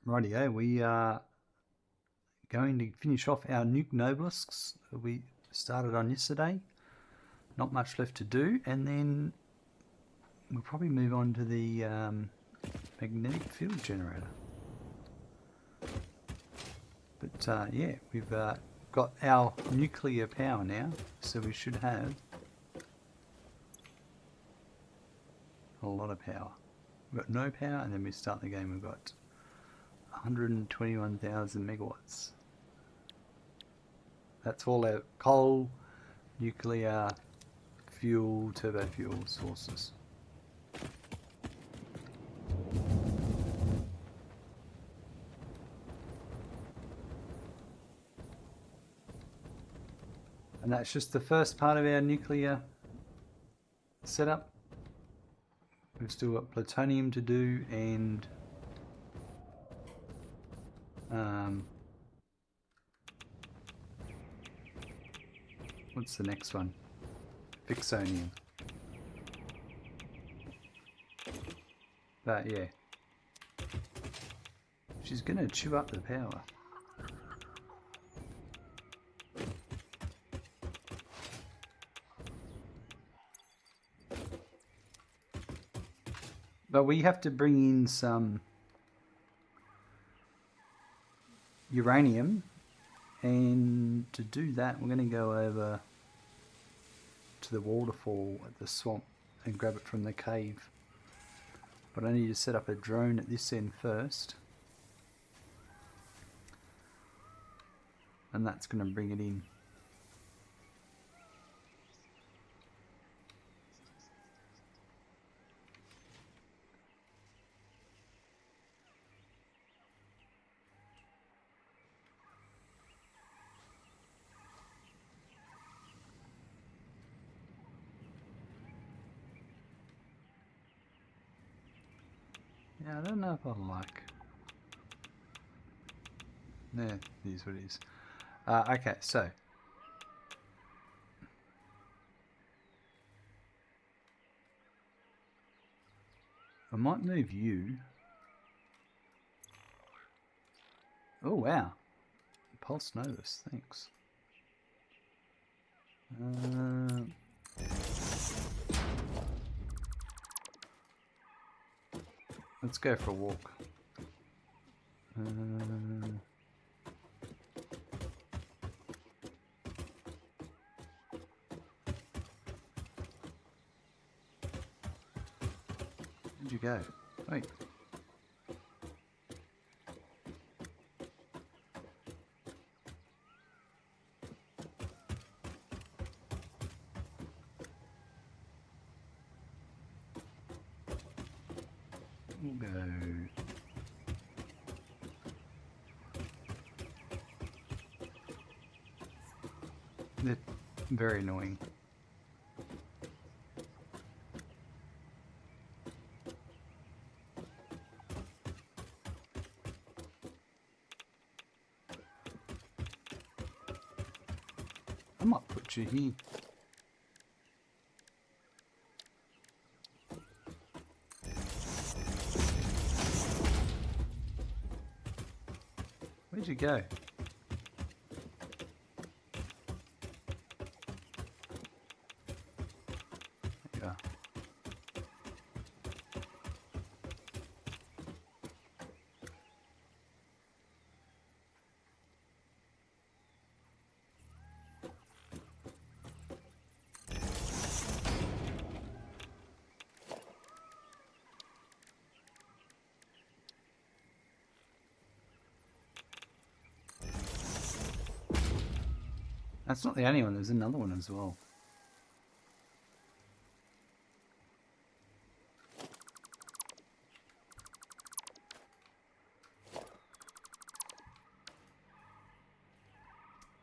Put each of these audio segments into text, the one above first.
Rightio, we are going to finish off our Nuke Nobelisks that we started on yesterday. Not much left to do, and then we'll probably move on to the magnetic field generator. But yeah, we've got our nuclear power now, so we should have a lot of power. We've got no power, and then we start the game, we've got 121,000 megawatts. That's all our coal, nuclear, fuel, turbo fuel sources. And that's just the first part of our nuclear setup. We've still got plutonium to do and what's the next one? Fixonium. But yeah, she's gonna chew up the power. But we have to bring in some uranium, and to do that we're going to go over to the waterfall at the swamp and grab it from the cave. But I need to set up a drone at this end first, and that's going to bring it in. Yeah, I don't know if I like. Yeah, it is what it is. Okay, so I might move you. Oh wow, Pulse Novus, thanks. Let's go for a walk. Where'd you go? Wait. We'll go. They're very annoying. I might put you here. Where'd you go? There you are. That's not the only one, there's another one as well.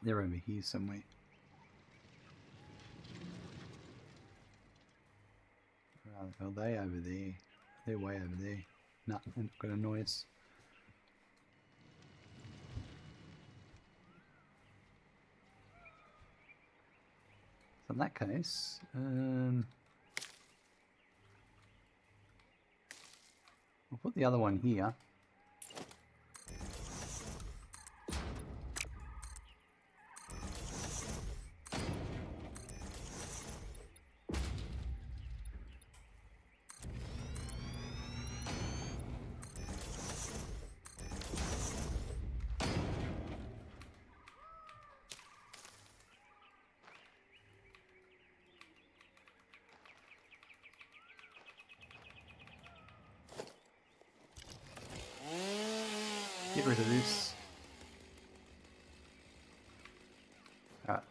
They're over here somewhere. Are they over there? They're way over there. No, they're not going to annoy us. So in that case, we'll put the other one here. get rid of this. Alright.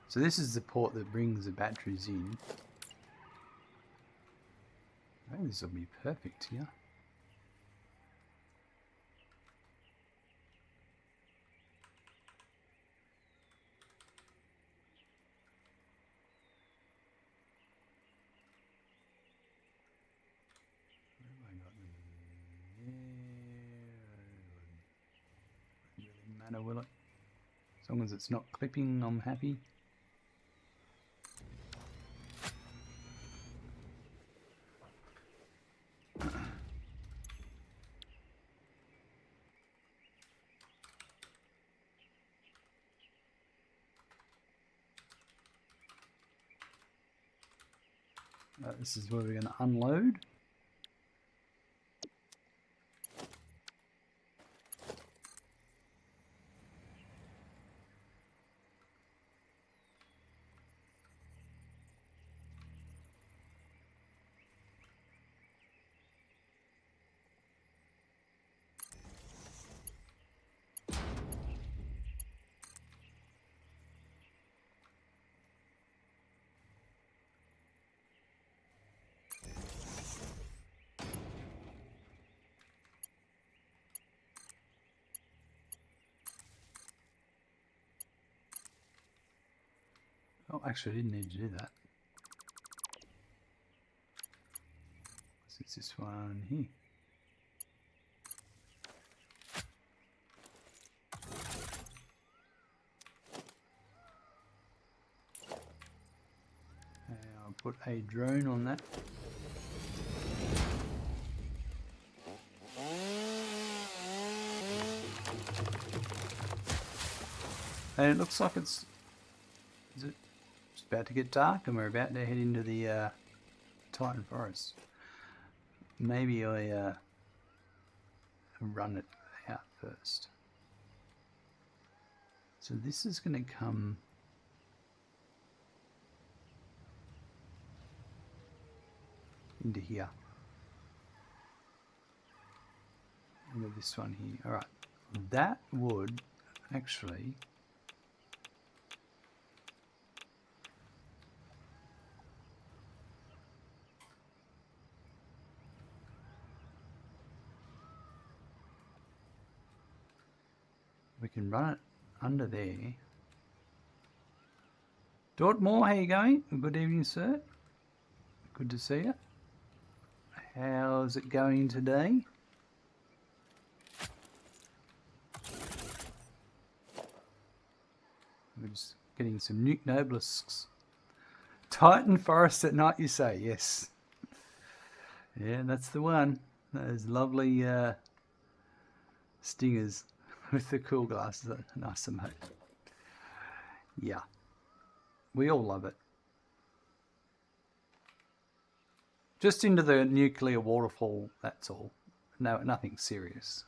So this is the port that brings the batteries in. Oh, this will be perfect here. Will it? As long as it's not clipping, I'm happy. This is where we're going to unload. Oh, actually, I didn't need to do that. It's this one here. I'll put a drone on that. And it looks like it's about to get dark and we're about to head into the Titan Forest. Maybe I run it out first. So this is going to come into here. Into this one here. Alright. That would actually we can run it under there. Dortmore, how you going? Good evening, sir. Good to see you. How's it going today? We're just getting some Nuke Nobelisks. Titan Forest at night, you say? Yes. Yeah, that's the one. Those lovely stingers with the cool glasses. Nice and mate. Yeah. We all love it. Just into the nuclear waterfall, that's all. No, nothing serious.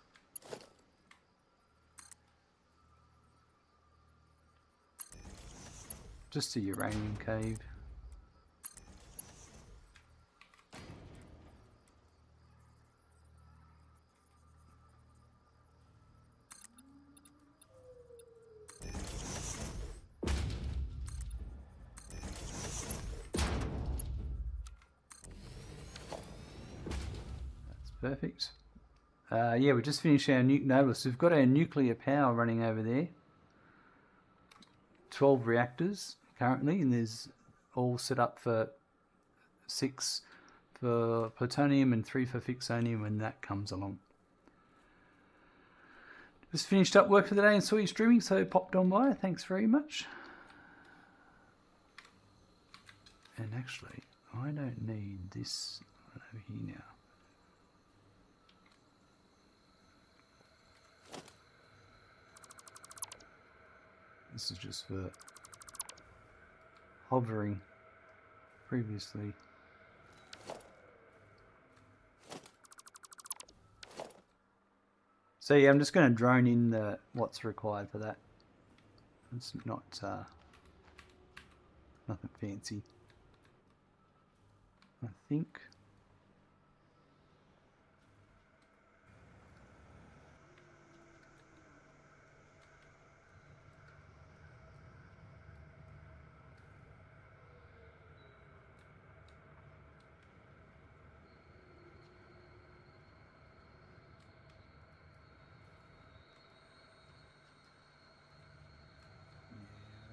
Just a uranium cave. Perfect. Yeah, we just finished our Nuke Nobelisk. We've got our nuclear power running over there. 12 reactors currently, and there's all set up for 6 for plutonium and 3 for fixonium when that comes along. Just finished up work for the day and saw you streaming, so popped on by. Thanks very much. And actually, I don't need this one over here now. This is just for hovering previously. So yeah, I'm just going to drone in what's required for that. It's not nothing fancy. I think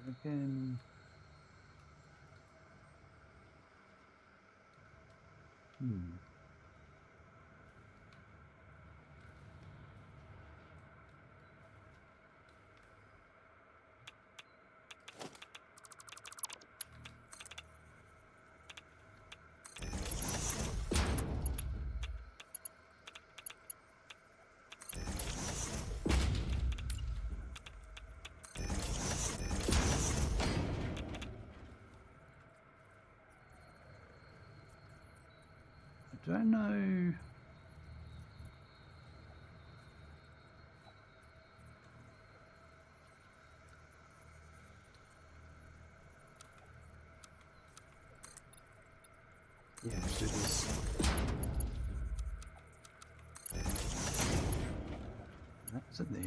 Again. I don't know. Yeah, let's do this. That's it there.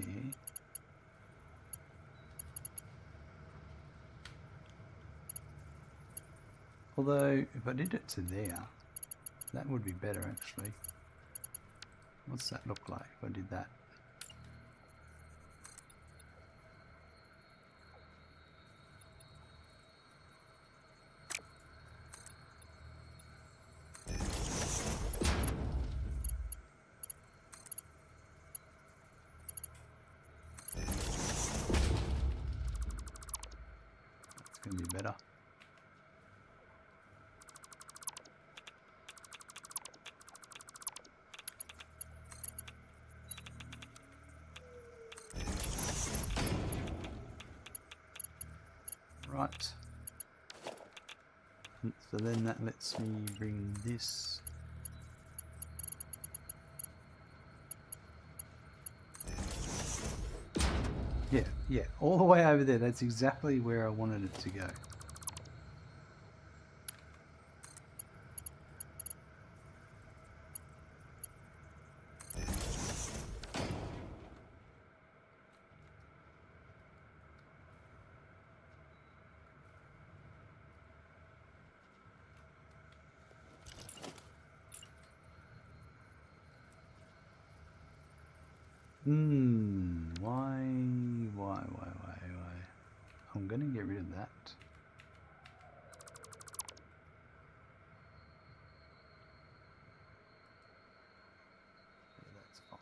Although, if I did it to there, that would be better actually. What's that look like if I did that? It's going to be better. Right. So then that lets me bring this. Yeah, all the way over there. That's exactly where I wanted it to go. Why? I'm gonna get rid of that. Yeah, that's fine.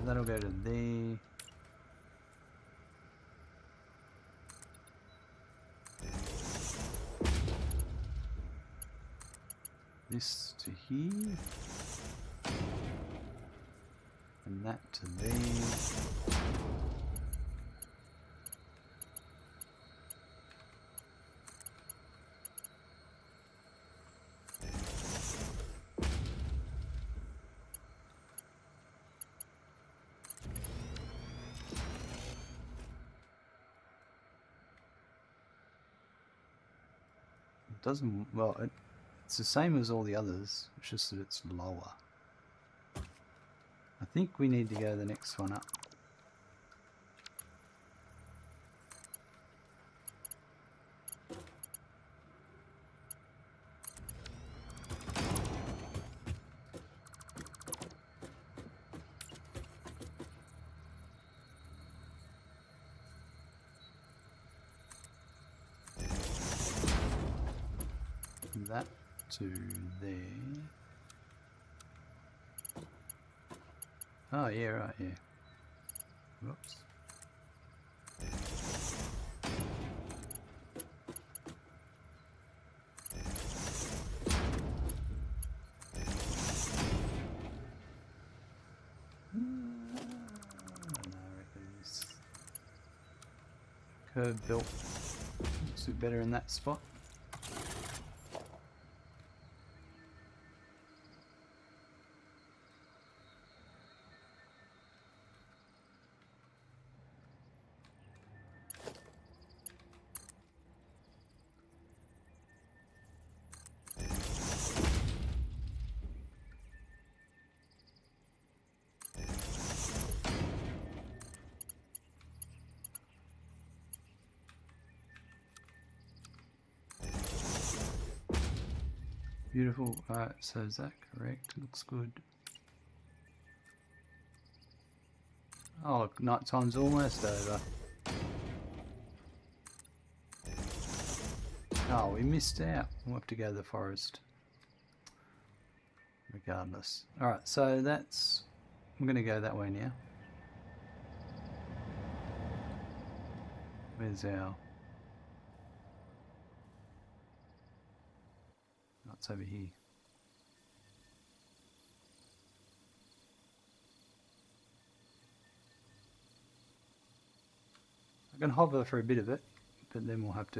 That'll go to there. This to here. And that to there. It doesn't, well, it's the same as all the others, it's just that it's lower. I think we need to go the next one up. That to there. Oh yeah, right, yeah. Whoops. I reckon this curve belt looks a bit better in that spot. Beautiful. Alright, so is that correct? Looks good. Oh, look, night time's almost over. Oh, we missed out. We'll have to go to the forest. Regardless. Alright, so that's... I'm going to go that way now. Where's our... Oh, it's over here. I can hover for a bit of it, but then we'll have to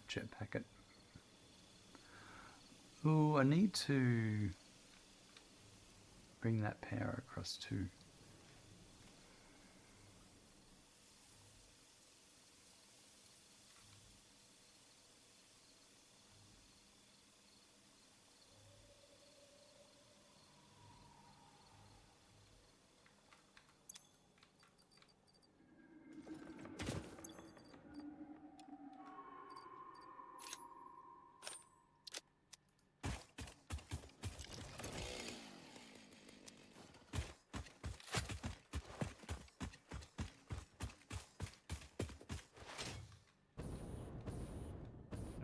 jetpack it. Ooh, I need to bring that power across too.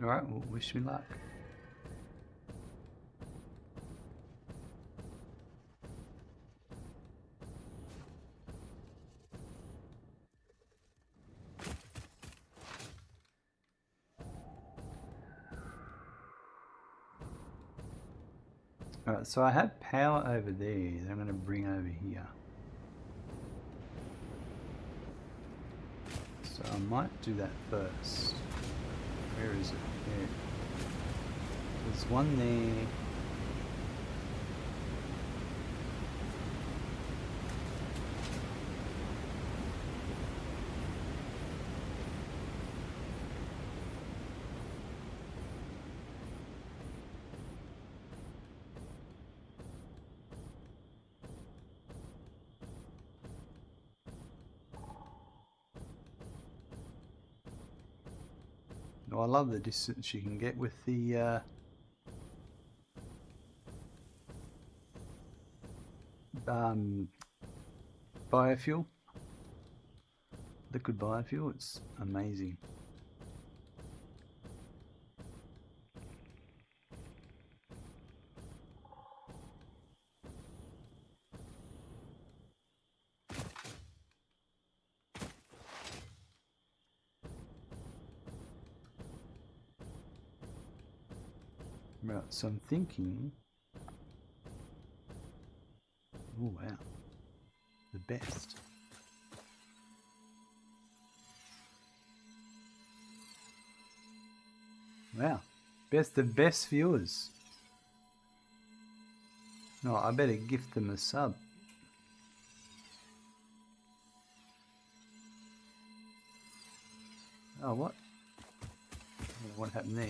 Alright, well, wish me luck. Alright, so I have power over there that I'm going to bring over here. So I might do that first. Where is it? There. There's one there. Oh, I love the distance you can get with the biofuel, liquid biofuel. It's amazing. Right, so I'm thinking, oh wow, the best. Wow, best of best viewers. No, I better gift them a sub. Oh, what? What happened there?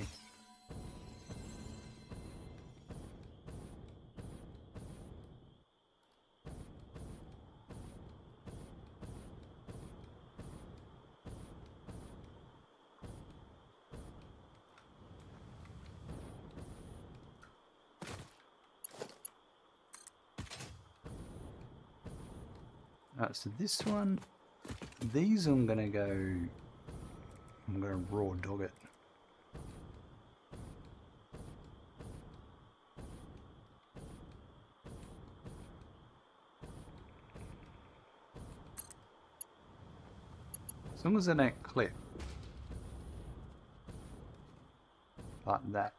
Alright, so this one, these I'm gonna raw dog it. As long as they don't clip. Like that.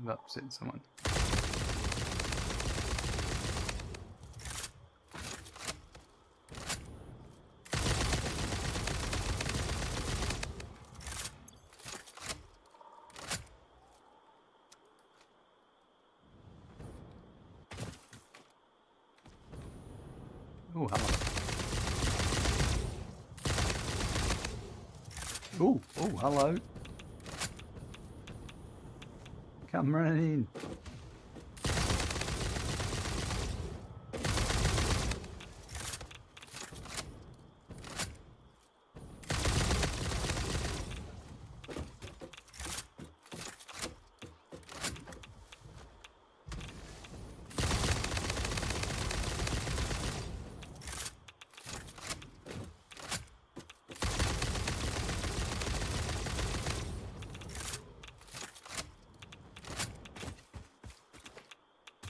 I've upset someone. Oh, hello. Oh, hello. Come running in.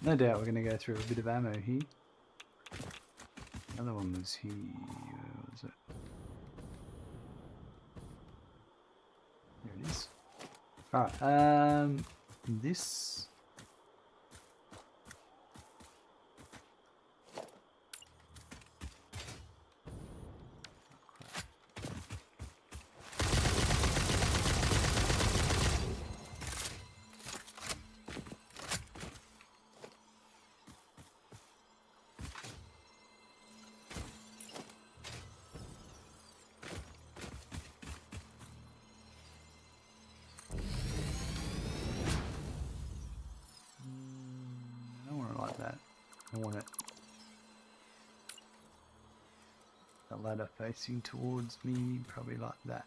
No doubt we're going to go through a bit of ammo here. Another one was here. Where was it? There it is. Alright, this... I don't want it like that. I want it the ladder facing towards me, probably like that.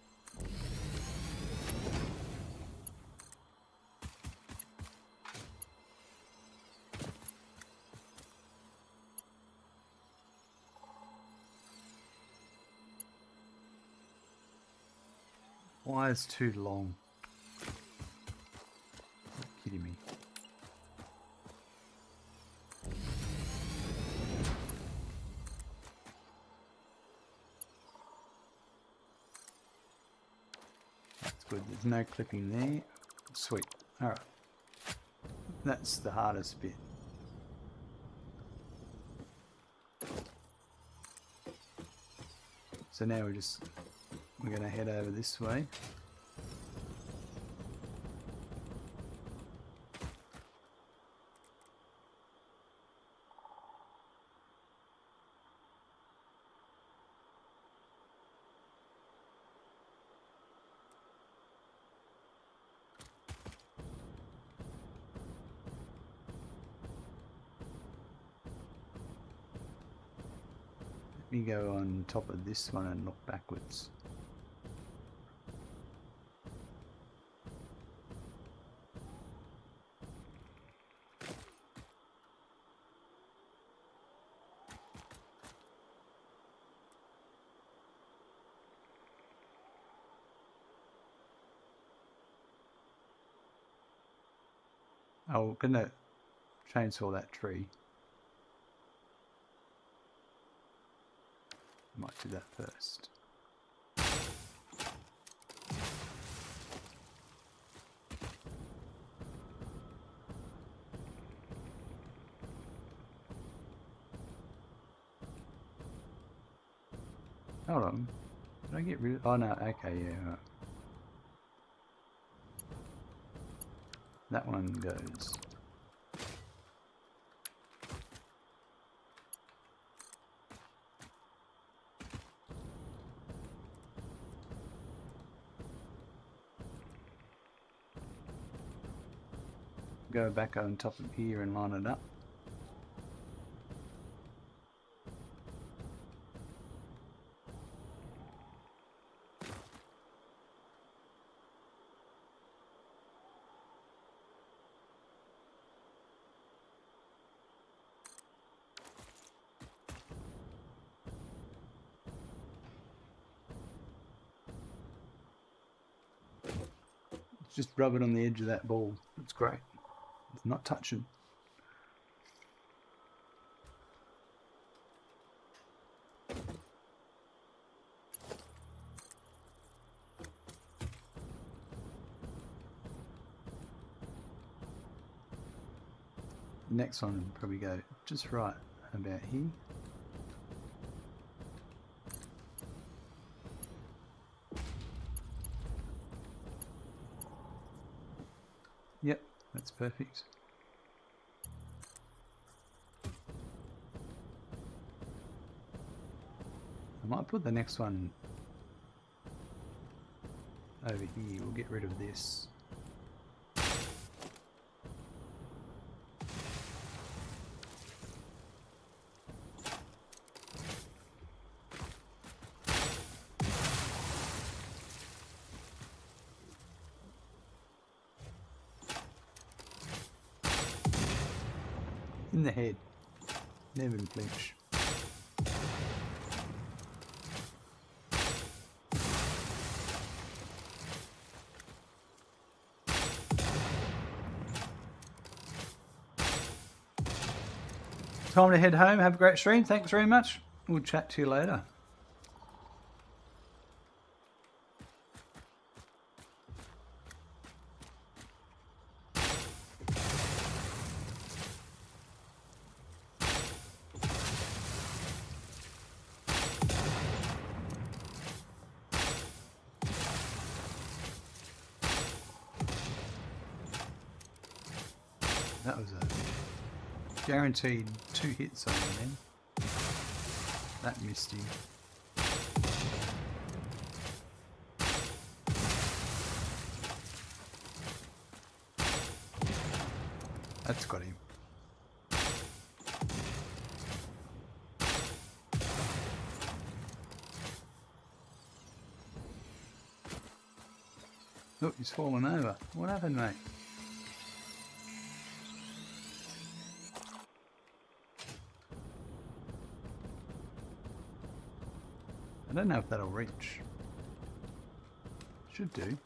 Why is too long? You're kidding me. That's good. There's no clipping there. Sweet. Alright. That's the hardest bit. So now we're going to head over this way. Let me go on top of this one and look backwards. Oh, we're gonna chainsaw that tree. Might do that first. Hold on. Did I get rid of... Oh no, okay, yeah. Right. That one goes. Go back on top of here and line it up. Just rub it on the edge of that ball. It's great. It's not touching. Next one will probably go just right about here. Yep, that's perfect. I might put the next one over here. We'll get rid of this. In the head. Never flinch. time to head home. Have a great stream. Thanks very much. We'll chat to you later. That was a guaranteed 2 hits on him then. That missed him. That's got him. Look, he's fallen over. What happened, mate? I don't know if that'll reach. Should do.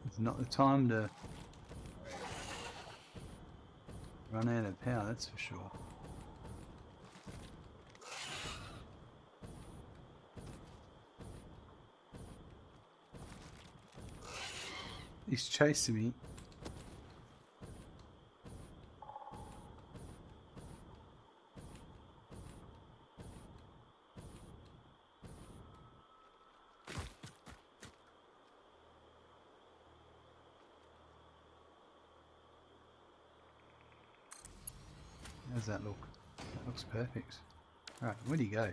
It's not the time to run out of power, that's for sure. He's chasing me. How's that look? That looks perfect. Alright, where'd he go?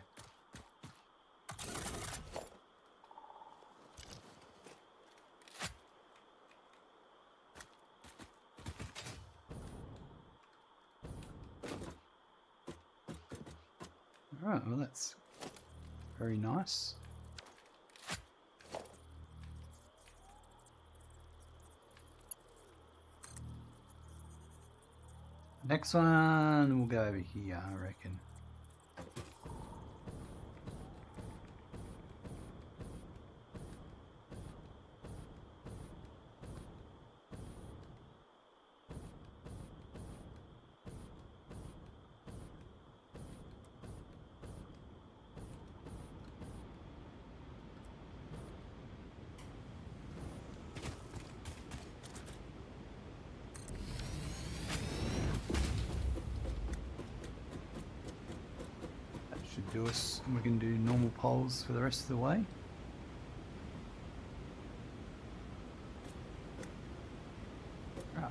Alright, well that's very nice. Next one, we'll go over here, I reckon. Do us, and we can do normal poles for the rest of the way. Right.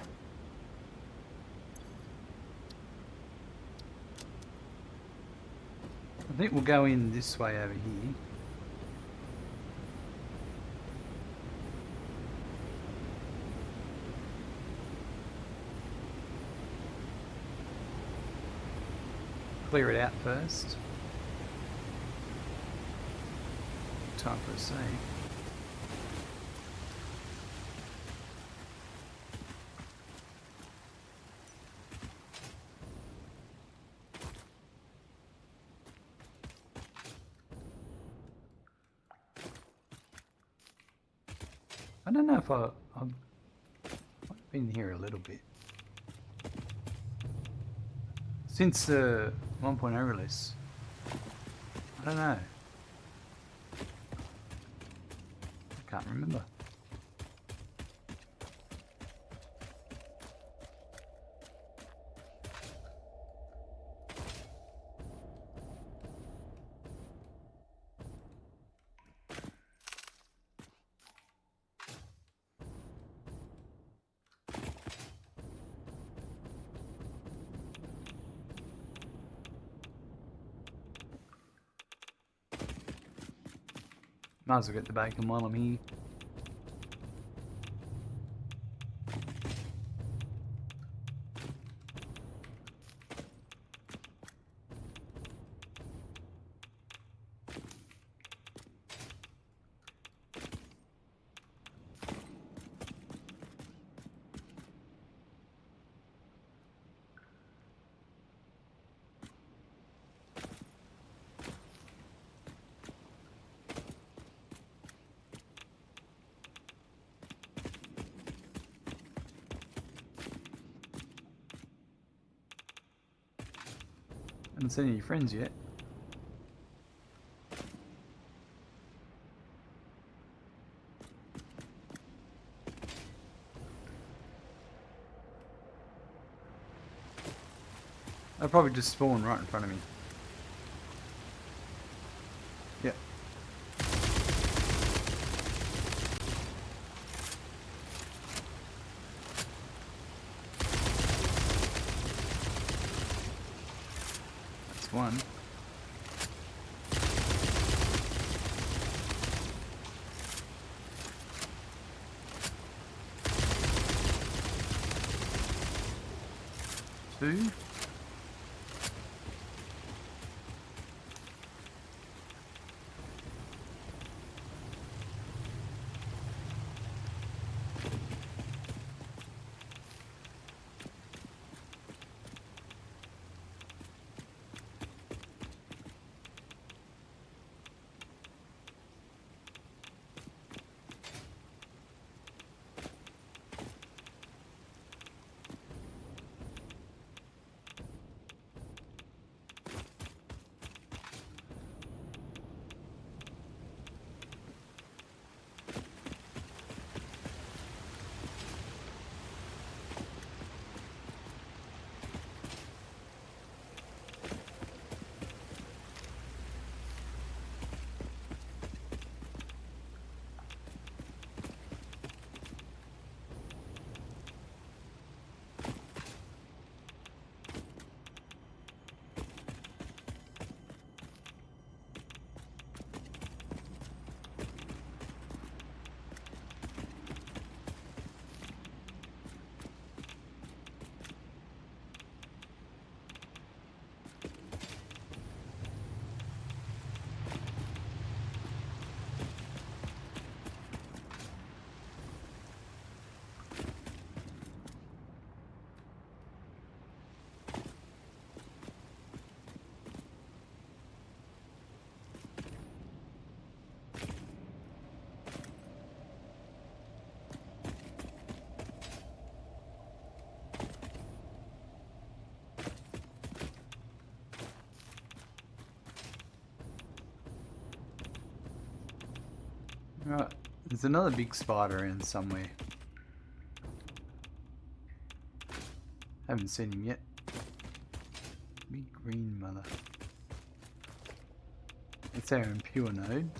I think we'll go in this way over here. Clear it out first. Time for a save. I don't know if I've been here a little bit since the 1.0 release. I don't know. Can't remember. Might as well get the bacon while I'm here. Haven't seen any friends yet. They'll probably just spawn right in front of me. Yep. That's one. Two. Right, there's another big spider in somewhere. Haven't seen him yet. Big green mother. It's our impure node.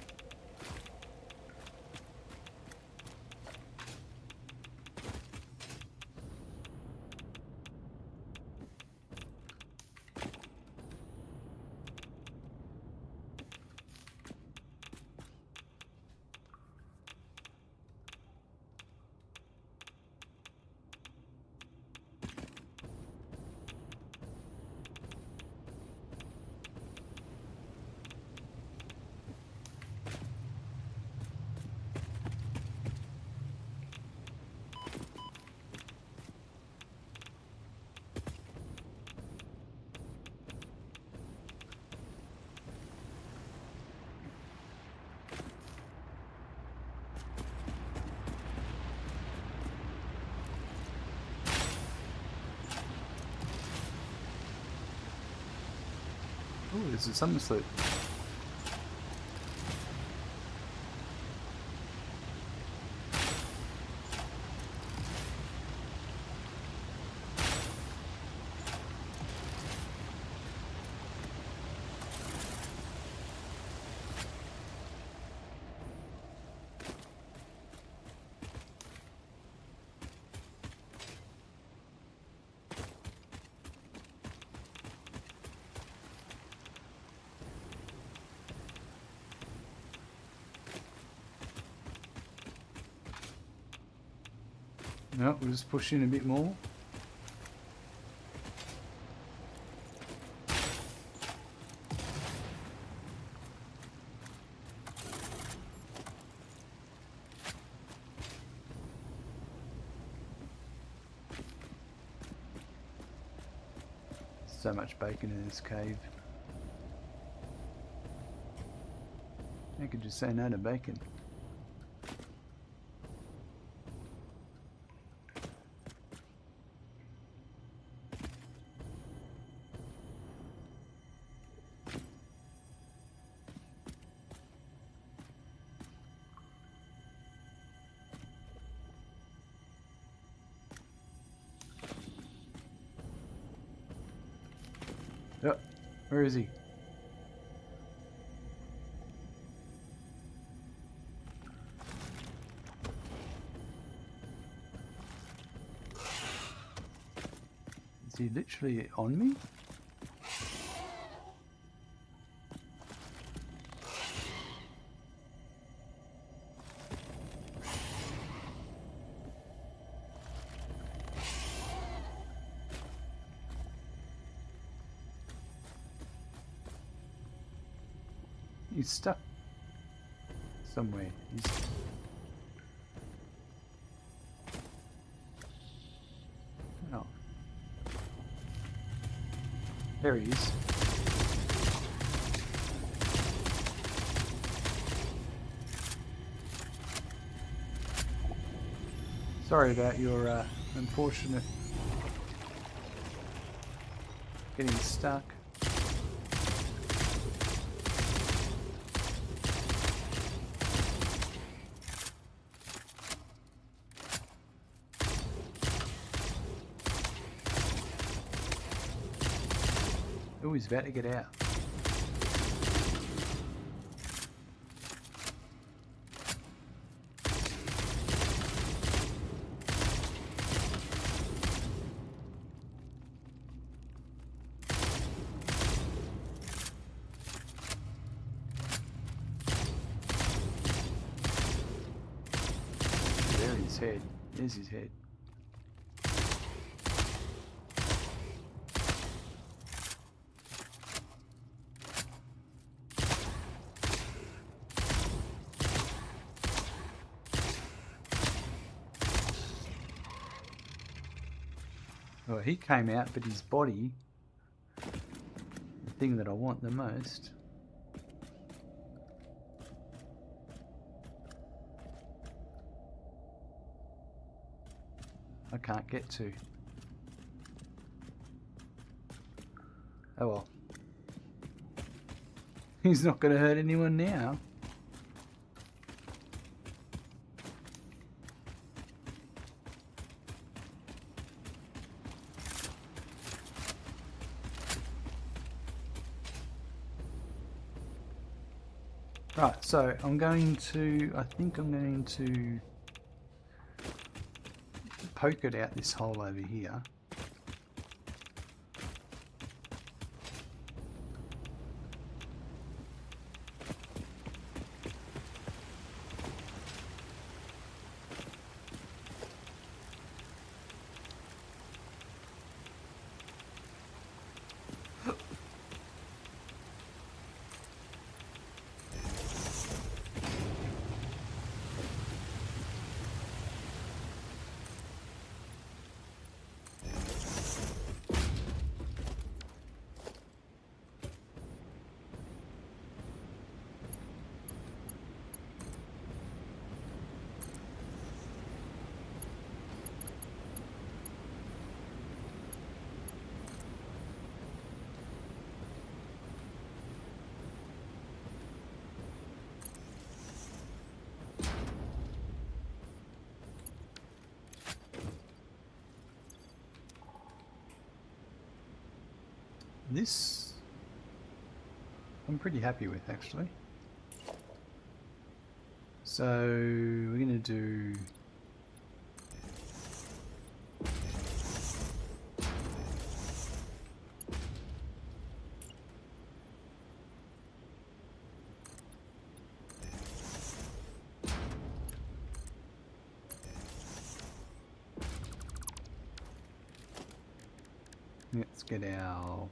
Oh, there's a summer slope. No, we'll just push in a bit more. So much bacon in this cave. I could just say no to bacon. Where is he? Is he literally on me? He's stuck somewhere. Oh. There he is. Sorry about your unfortunate getting stuck. Oh, he's about to get out. There's his head. There's his head. Well, he came out, but his body, the thing that I want the most, I can't get to. Oh well. He's not going to hurt anyone now. Right, so I think I'm going to poke it out this hole over here. This I'm pretty happy with, actually. So we're going to do let's get our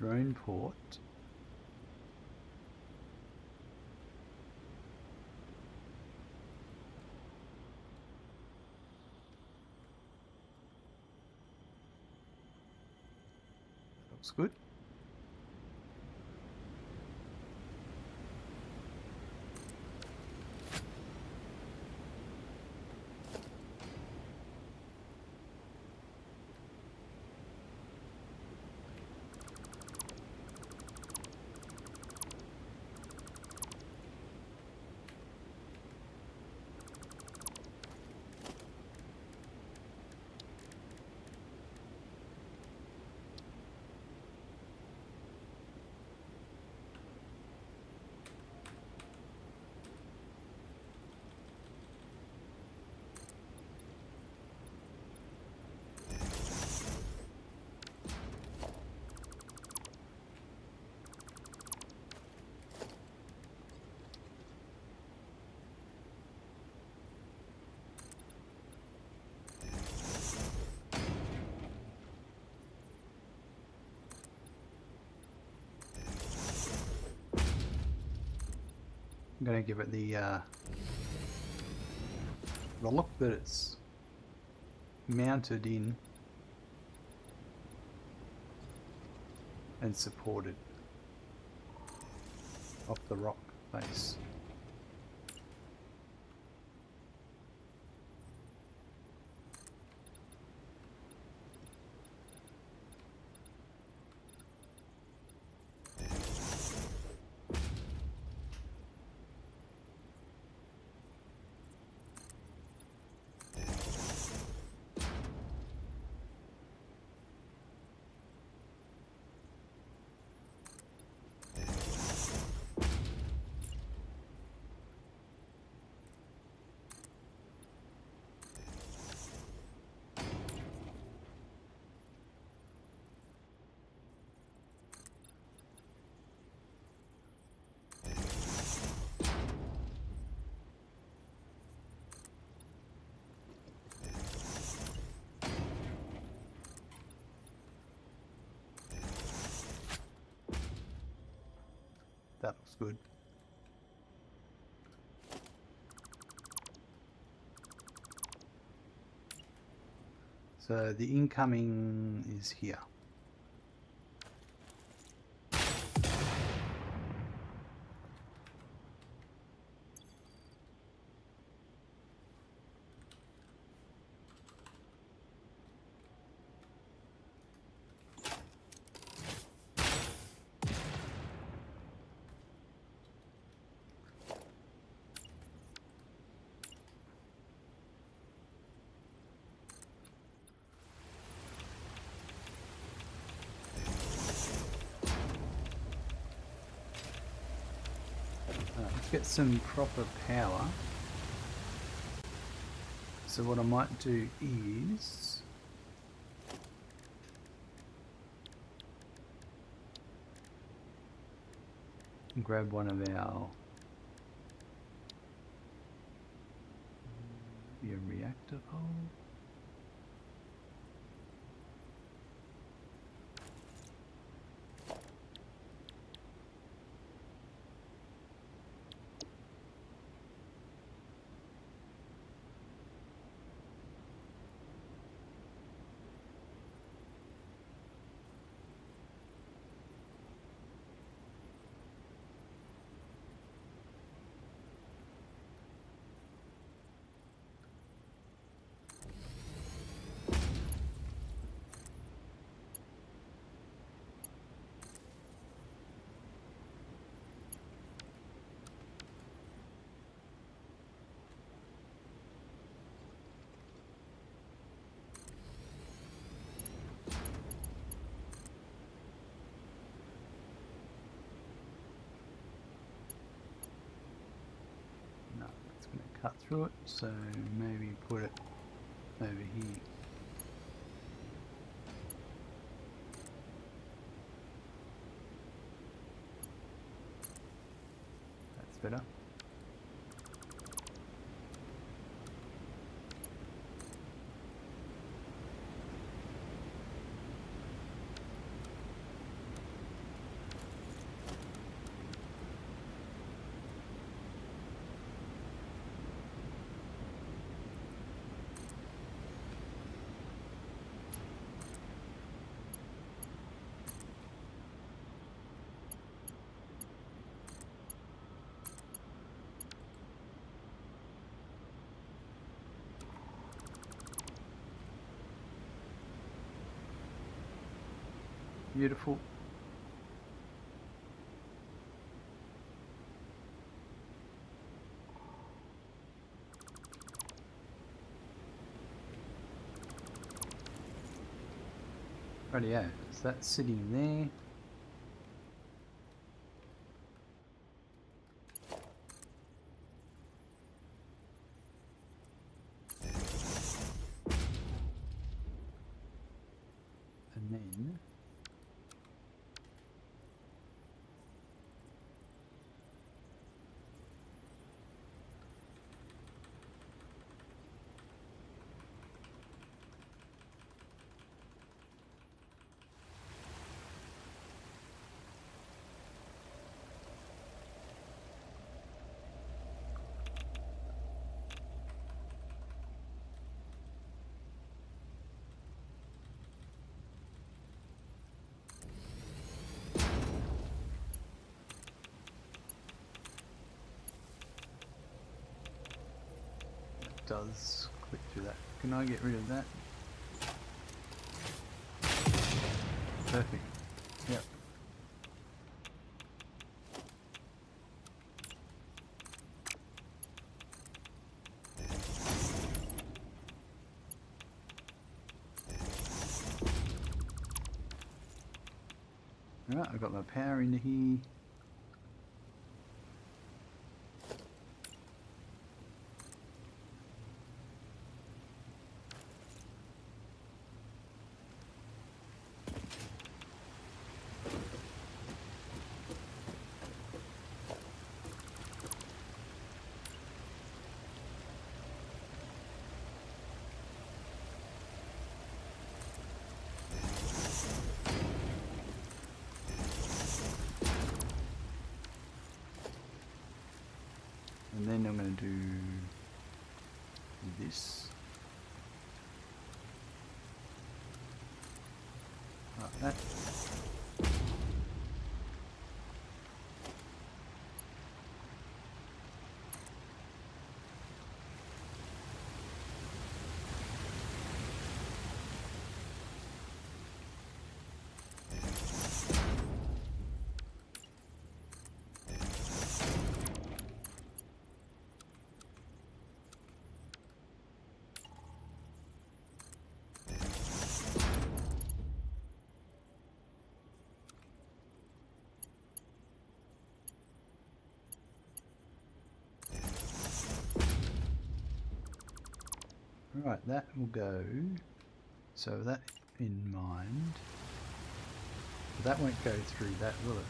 drone port. Looks good. I'm going to give it the look that it's mounted in and supported off the rock face. That looks good. So the incoming is here. Let's get some proper power. So what I might do is grab one of our reactor hull. Cut through it, so maybe put it over here. That's better. Beautiful. Rightio, so that's sitting there. And then does click through that. Can I get rid of that? Perfect. Yep. Alright, I've got my power into here. And then I'm going to do this. Like that. Right, that will go, so with that in mind, but that won't go through that, will it?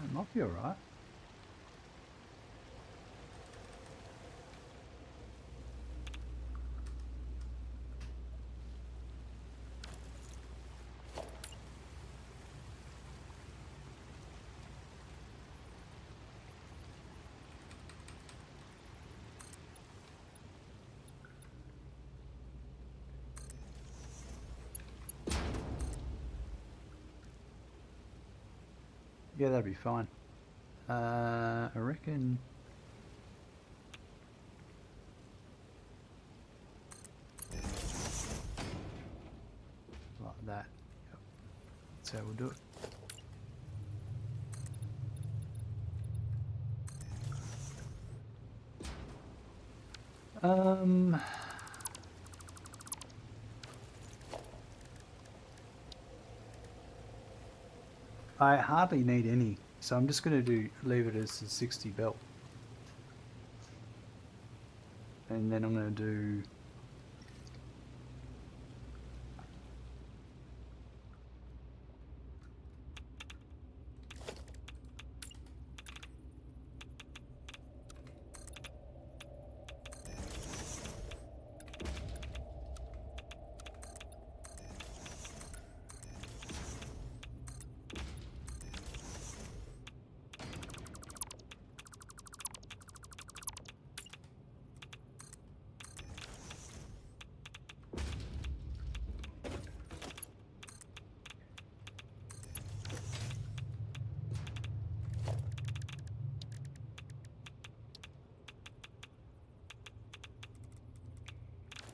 It might be alright. Yeah, that'd be fine. I reckon. Like that. Yep. That's how we'll do it. I hardly need any, so I'm just going to leave it as a 60 belt. And then I'm going to do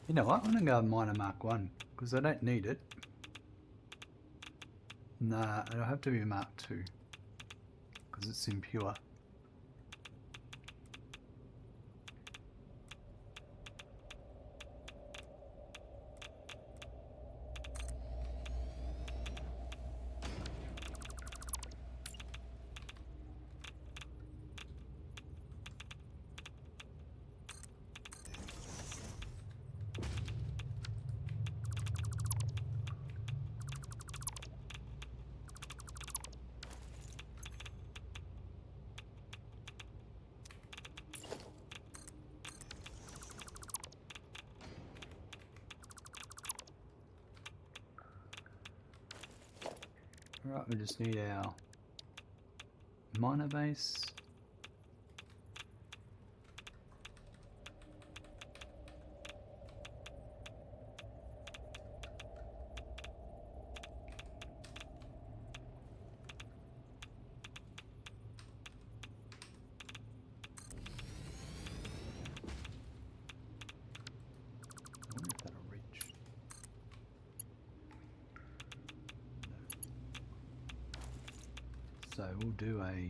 You know what? I'm going to go Miner Mark 1 because I don't need it. Nah, it'll have to be Mark 2 because it's impure. Right, we just need our miner base. So we'll do a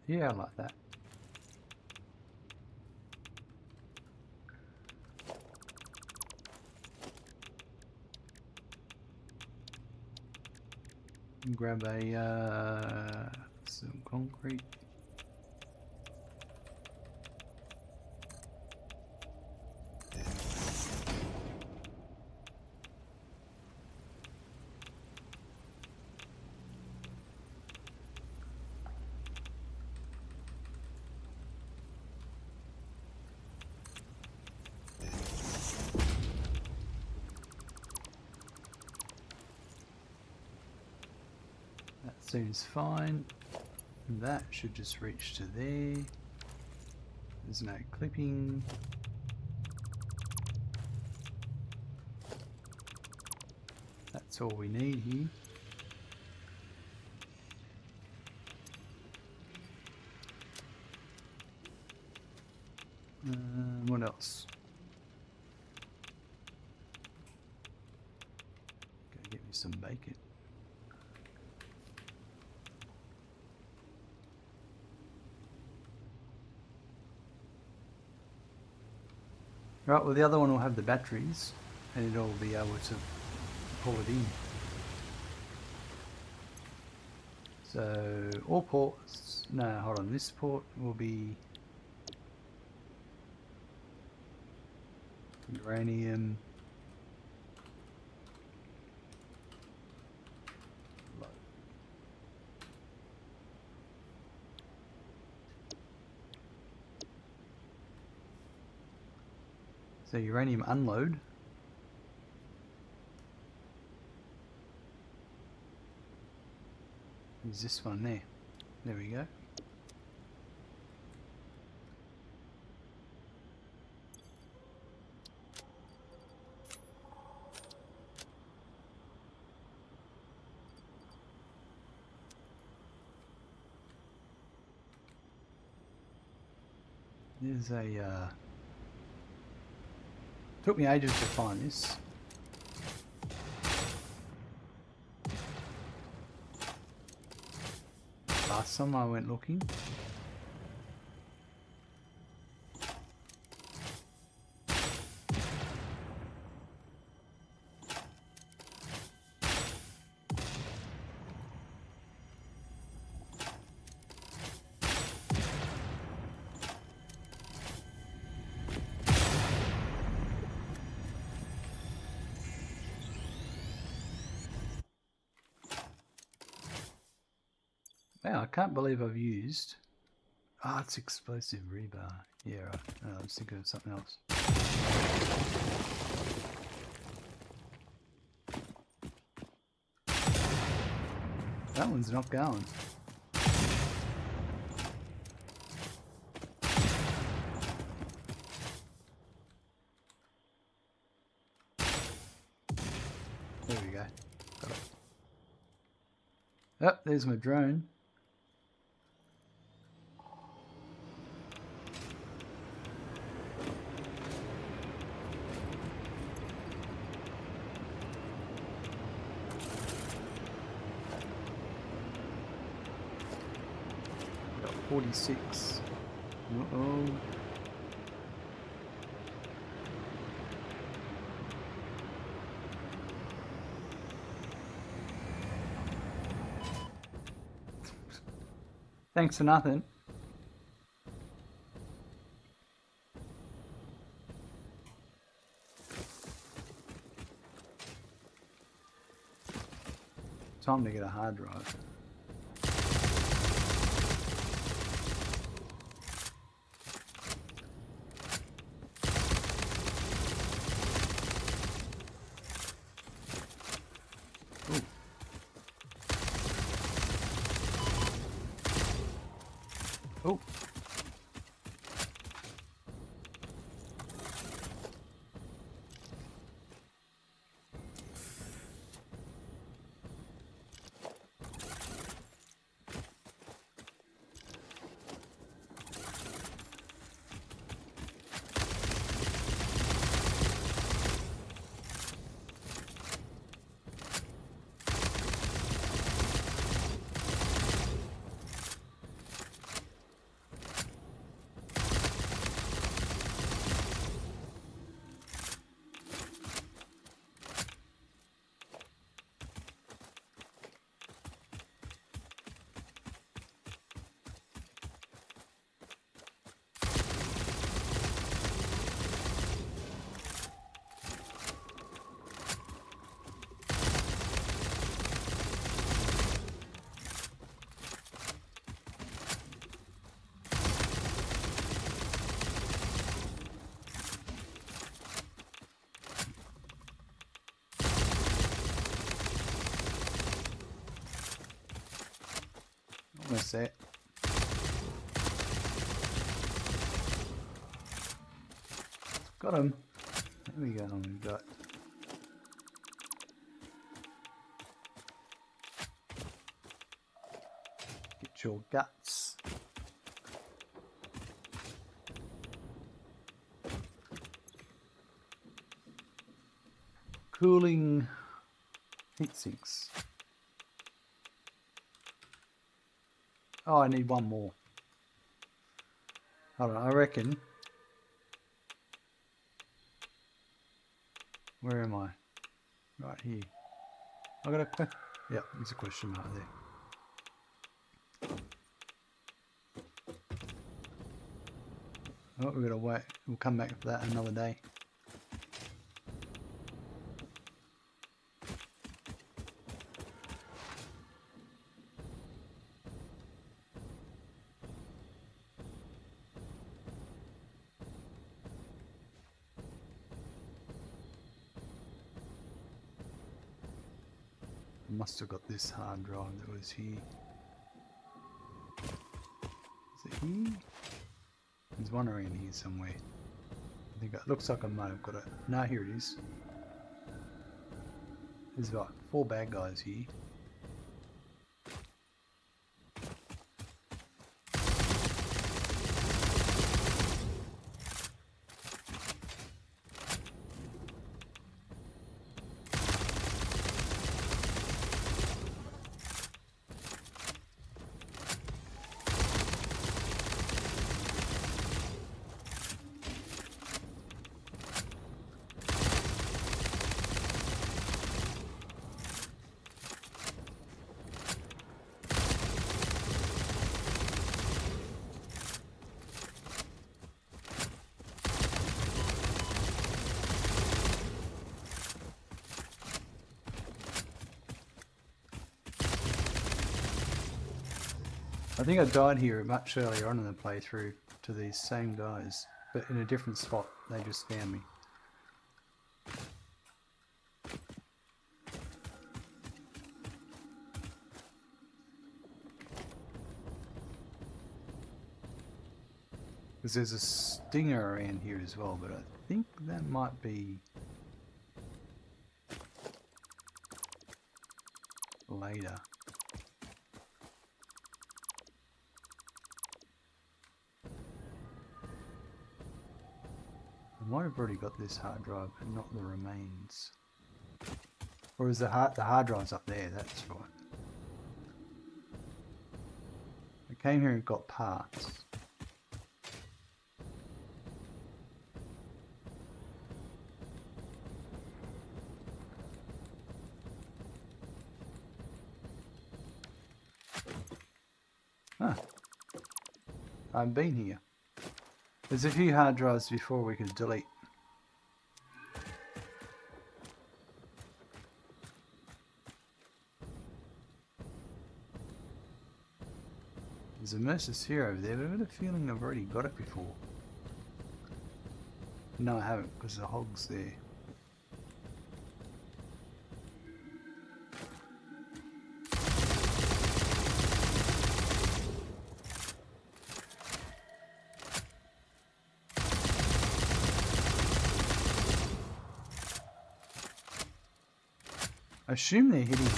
yeah, like that. And grab a some concrete. Seems fine. That should just reach to there. There's no clipping. That's all we need here. What else? Go get me some bacon. Right, well the other one will have the batteries and it'll be able to pull it in. So all ports, no, hold on, this port will be uranium. So uranium unload. Is this one there? There we go. There's a took me ages to find this. Last time I went looking. Wow, I can't believe I've used... Oh, it's explosive rebar. Yeah, right. I was thinking of something else. That one's not going. There we go. Got it. Oh, there's my drone. Got 46. Uh-oh. Thanks for nothing. Time to get a hard drive. Ooh. Oh. Almost there. Got him. There we go. We've got get your guts. Cooling heat sinks. Oh, I need one more. Hold on, I reckon. Where am I? Right here. I got a question. Yeah, there's a question mark there. Oh, we've got to wait. We'll come back for that another day. Must have got this hard drive that was here. Is it here? There's one around here somewhere. I think it looks like I might have got it. No, here it is. There's about 4 bad guys here. I think I died here much earlier on in the playthrough to these same guys, but in a different spot. They just found me. Because there's a stinger around here as well, but I think that might be later. I might have already got this hard drive, but not the remains. Or is the hard drive's up there? That's right. I came here and got parts. Ah, I've been here. There's a few hard drives before we could delete. There's a Mercer's here over there, but I've got a feeling I've already got it before. No, I haven't, because the hog's there. assume they're hitting him.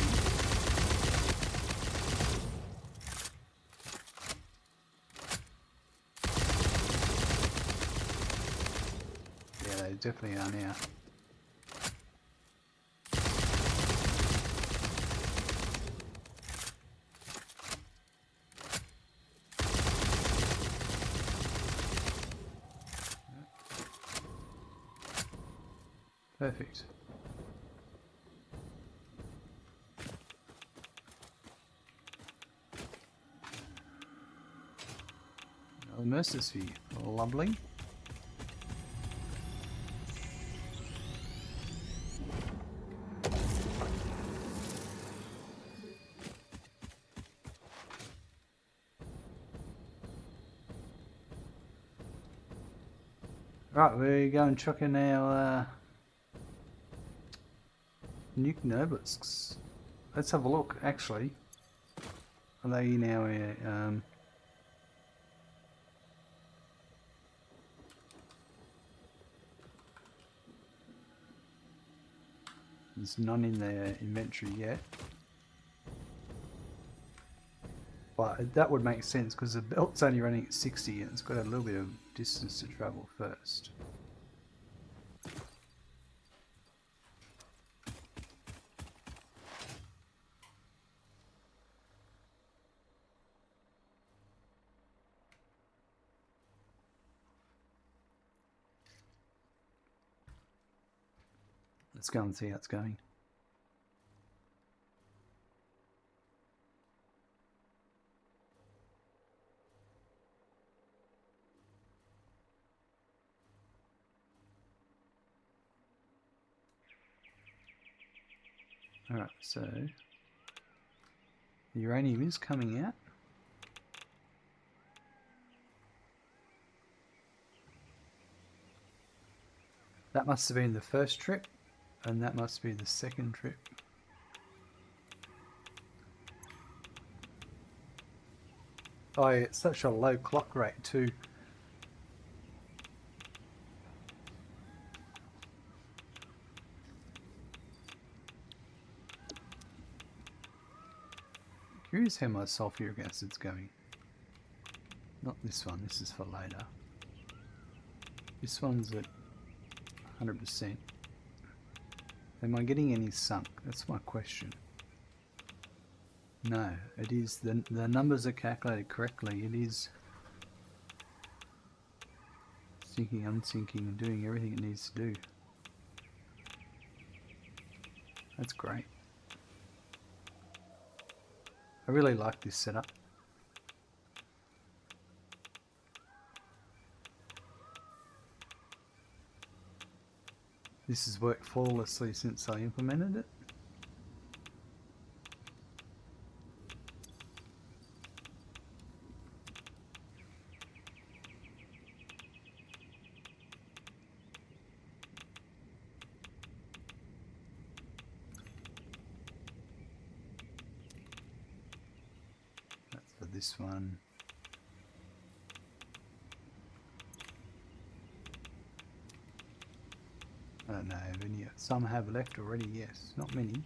Yeah, they definitely are now. Perfect. Another Mercer Sphere. Lovely. Right, we're going to chuck in our Nuke Nobelisks. Let's have a look, actually. Are they in our... there's none in their inventory yet. But that would make sense because the belt's only running at 60 and it's got a little bit of distance to travel first. Let's go and see how it's going. Alright, so the uranium is coming out. That must have been the first trip, and that must be the second trip. Oh, yeah, it's such a low clock rate too. Curious how my sulfuric acid's going. Not this one, this is for later. This one's at 100%. Am I getting any sunk? That's my question. No, it is, the numbers are calculated correctly. It is sinking, unsinking, and doing everything it needs to do. That's great. I really like this setup. This has worked flawlessly since I implemented it. That's for this one. I don't know, some have left already, yes. Not many.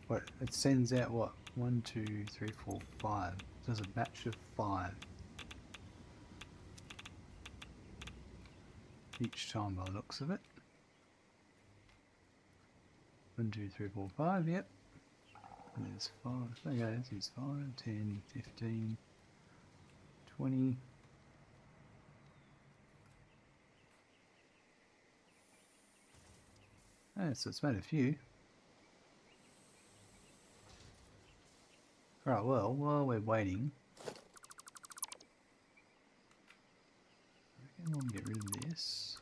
What, it sends out what? 1, 2, 3, 4, 5. There's a batch of 5. Each time by the looks of it. 1, 2, 3, 4, 5, yep. And there's 5. Okay, this is 5, 10, 15, 20. Oh, so it's made a few. Right, well, while we're waiting, I reckon we'll get rid of this.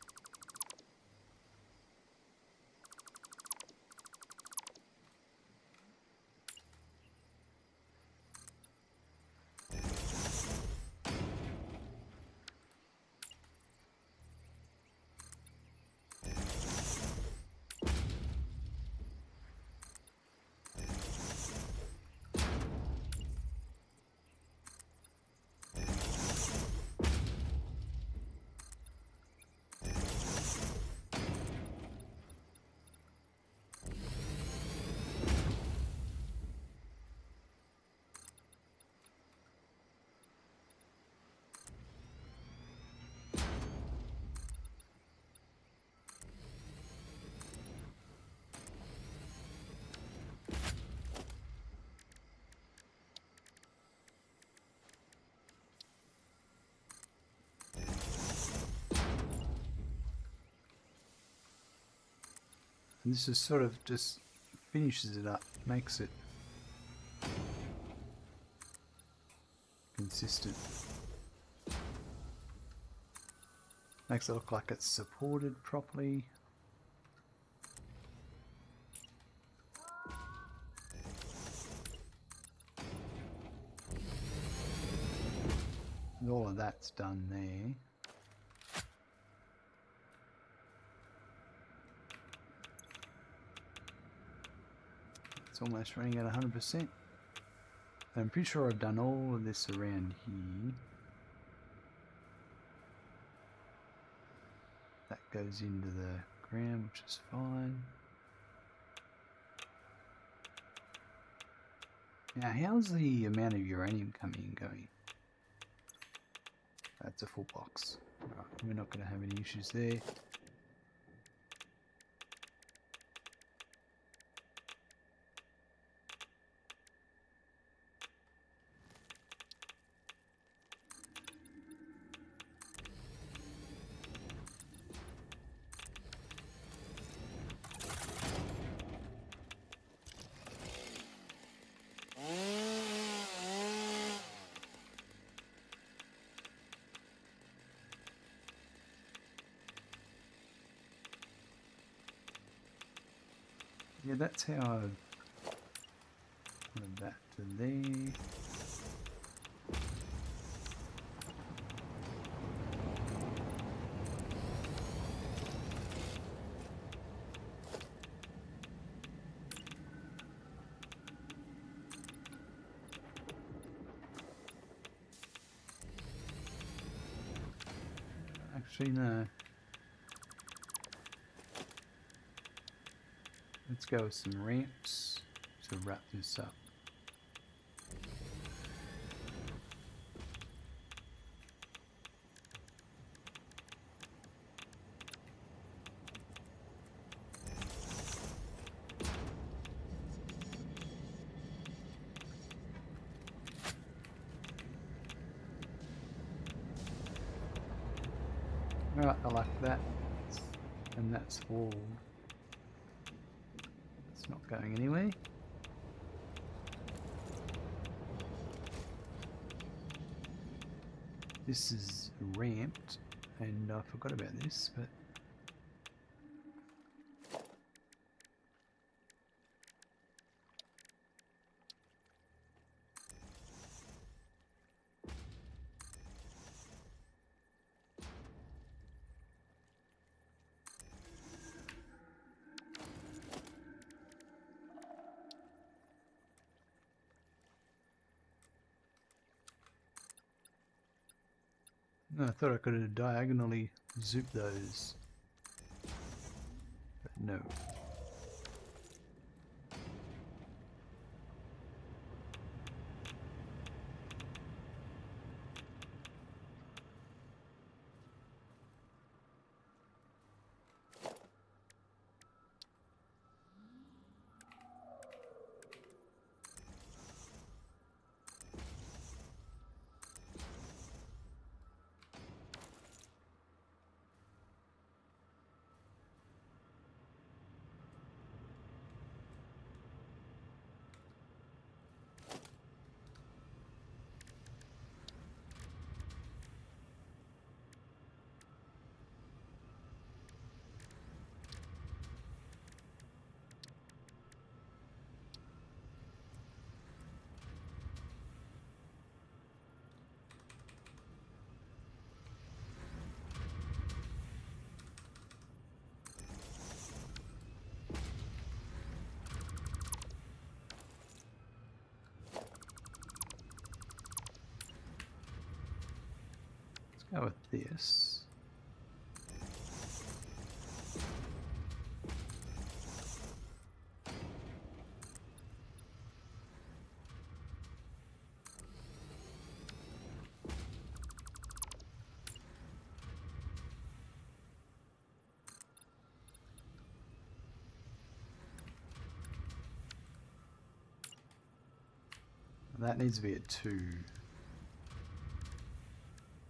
And this is sort of just finishes it up, makes it consistent. Makes it look like it's supported properly. And all of that's done there. It's almost running at 100%. I'm pretty sure I've done all of this around here. That goes into the ground, which is fine. Now, how's the amount of uranium coming and going? That's a full box. Right, we're not going to have any issues there. Yeah, that's how I wanted that to there. Actually, no. Let's go with some ramps to wrap this up. Alright, I like that. And that's all. It's not going anywhere. This is ramped, and I forgot about this, but no, I thought I could have diagonally zooped those, but no. Go with this. That needs to be a 2.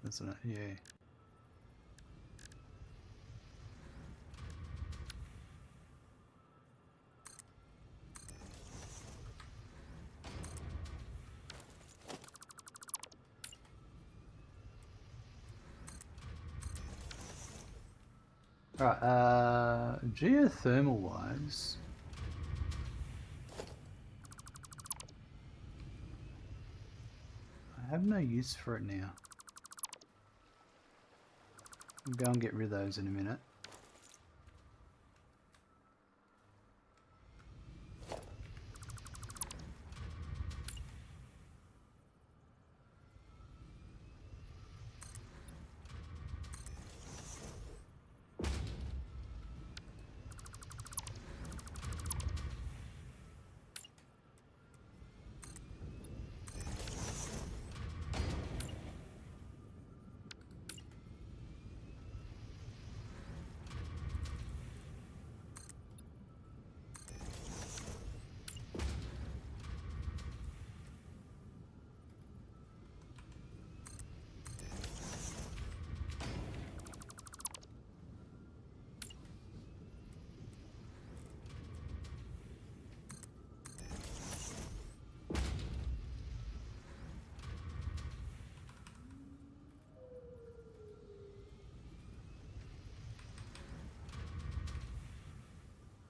Doesn't it? Yeah. Alright, geothermal wise, I have no use for it now. I'll go and get rid of those in a minute.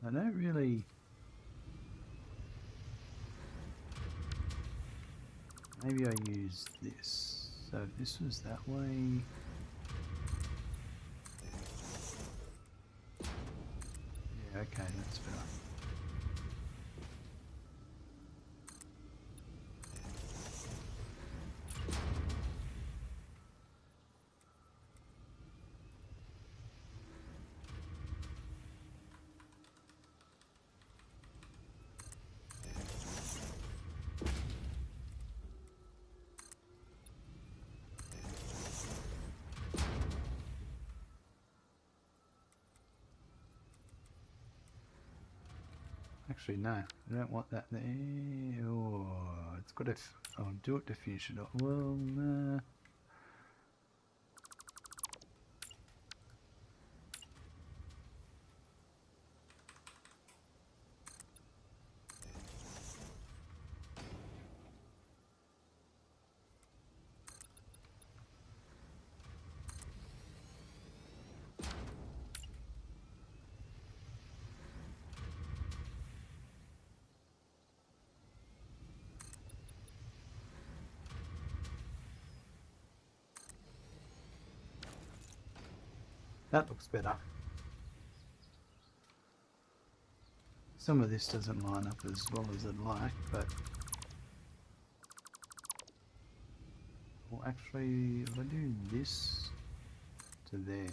I don't really... Maybe I use this. So if this was that way... Yeah, okay, that's better. Actually, no, I don't want that there. Oh, it's got to. I'll do it to finish it off. Well, that looks better. Some of this doesn't line up as well as I'd like, but... Well, actually, if I do this to there...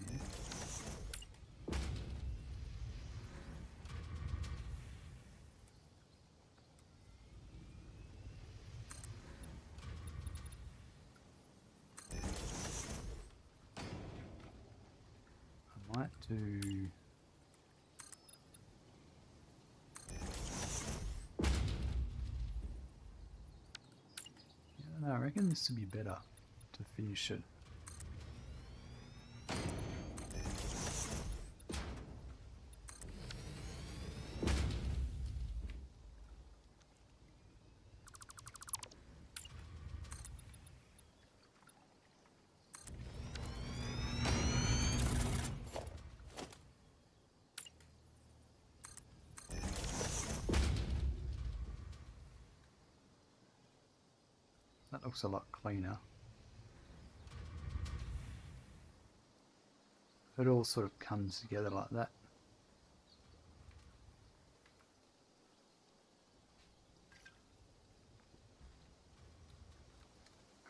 I might do... No, I reckon this would be better to finish it. That looks a lot cleaner. It all sort of comes together like that.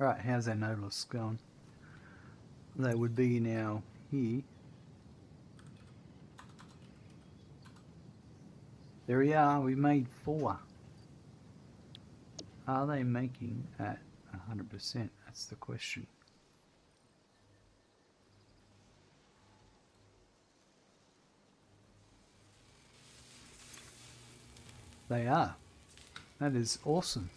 Alright, how's our Nobelisk going? They would be now here. There we are, we made 4. Are they making at 100%? That's the question. They are. That is awesome.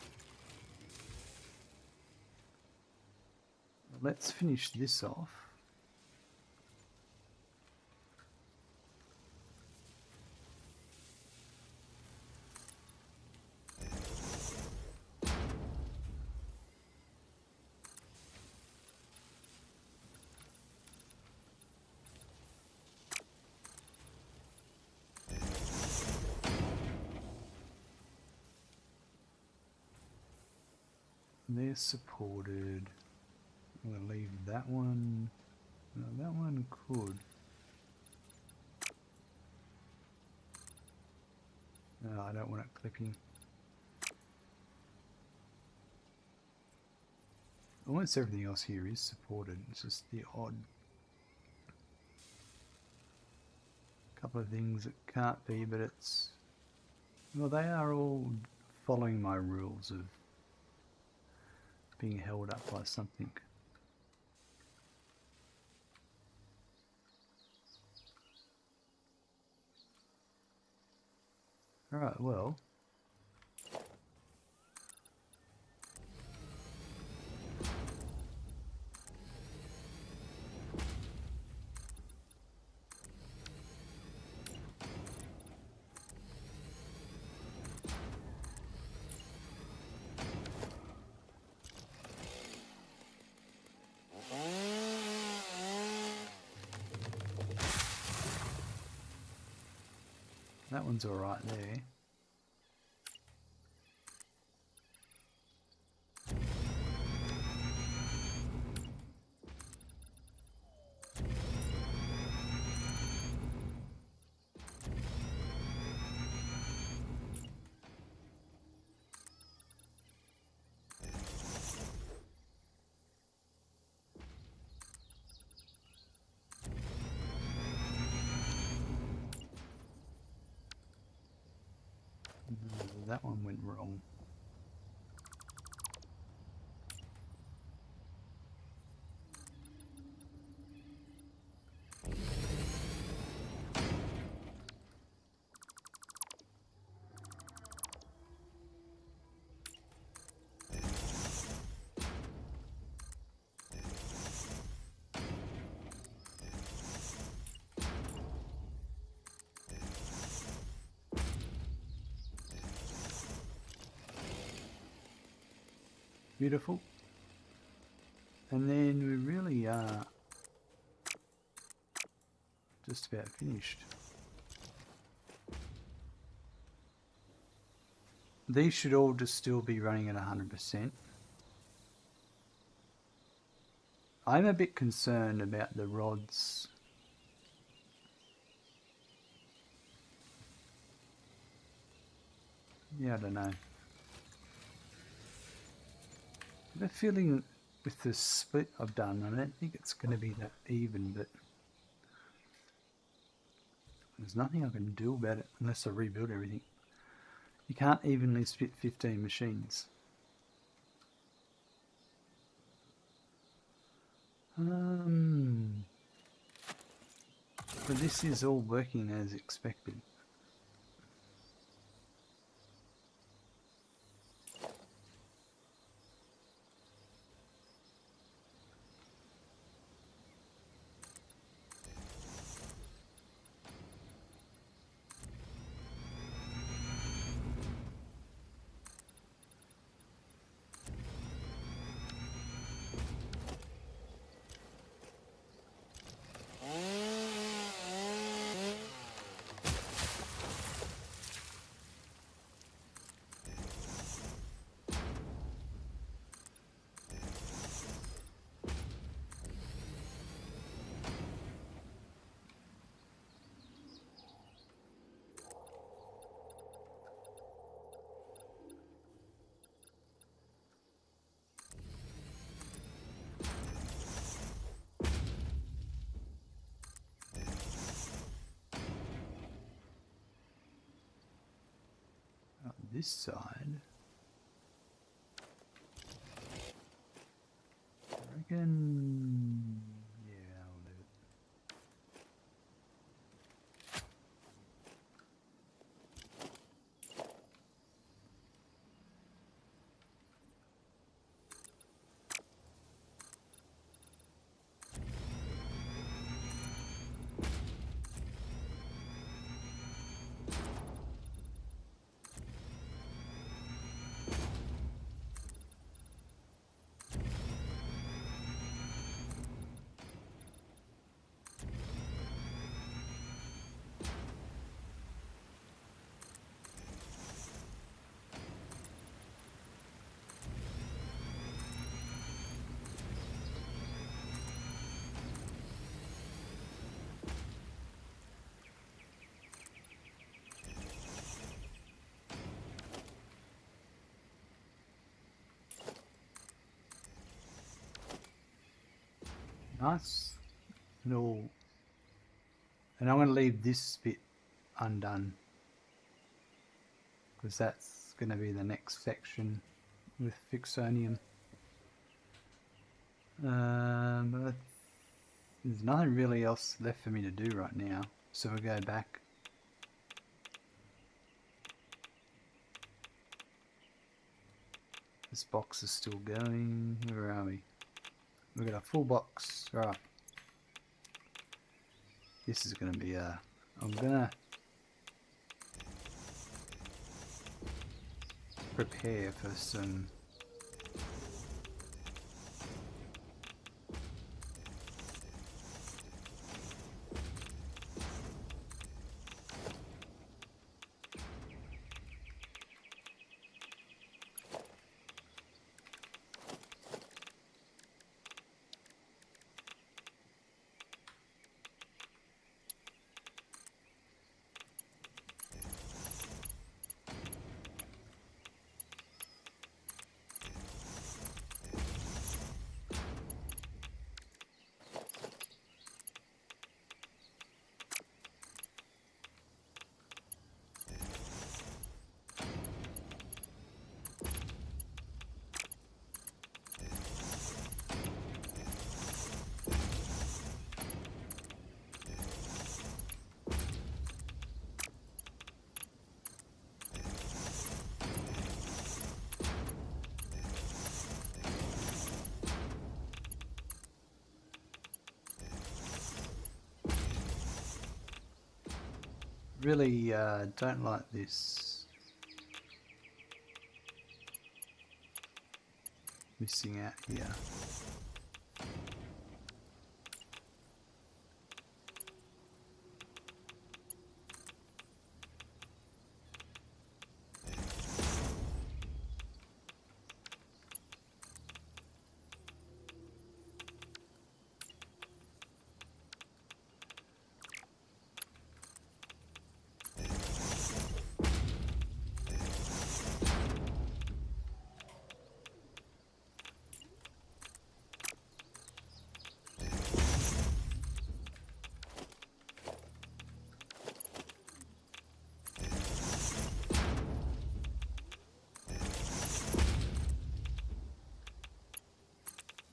Let's finish this off. they're supported. I'm going to leave that one. No, that one could. No, I don't want it clipping. Almost everything else here is supported. It's just the odd couple of things that can't be, but it's... Well, they are all following my rules of being held up by something. Alright, well... That one's alright there. That one went wrong. Beautiful. And then we really are just about finished. These should all just still be running at 100%. I'm a bit concerned about the rods. Yeah, I don't know. I have a feeling with the split I've done, I don't think it's going to be that even, but there's nothing I can do about it unless I rebuild everything. You can't evenly split 15 machines. But this is all working as expected. This side, I reckon, yeah, I'll do it. Nice little, and I'm going to leave this bit undone because that's going to be the next section with Fixonium. But there's nothing really else left for me to do right now, so we'll go back. This box is still going. Where are we? We've got a full box. Right. This is going to be a... I'm going to prepare for some... Really don't like this missing out here.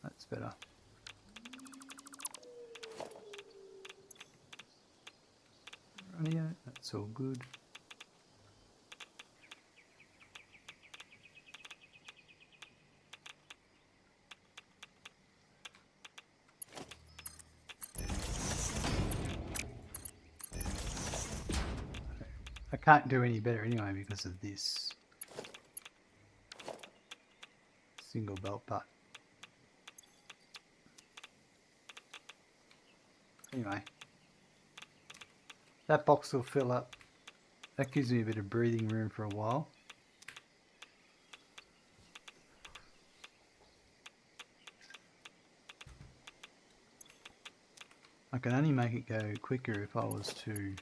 That's better. Uranium, that's all good. I can't do any better anyway because of this single belt butt. Anyway, that box will fill up. That gives me a bit of breathing room for a while. I can only make it go quicker if I was to you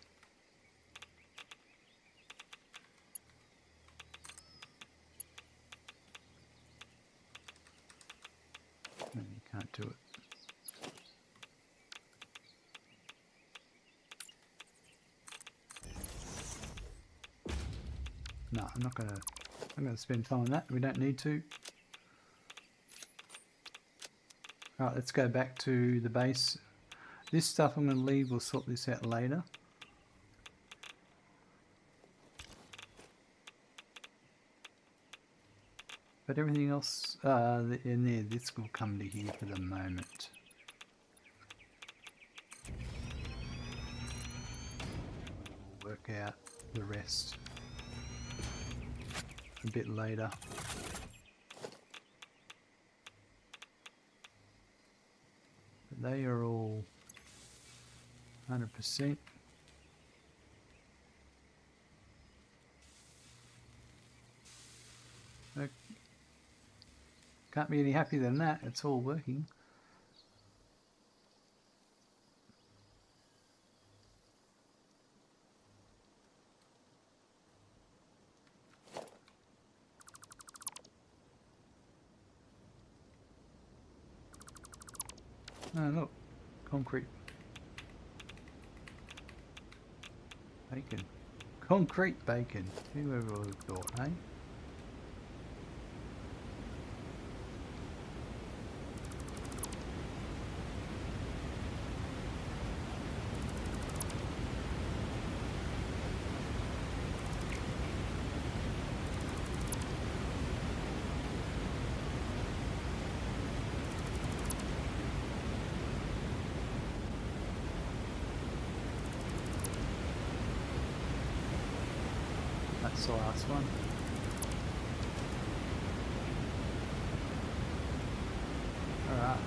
can't do it. No, I'm not gonna spend time on that. We don't need to. Alright, let's go back to the base. This stuff I'm gonna leave, we'll sort this out later. But everything else in there, this will come to here for the moment. We'll work out the rest a bit later. But they are all 100%. Can't be any happier than that. It's all working. Oh look, concrete bacon. Concrete bacon. Whoever would have thought, eh? That's the last one. Alright.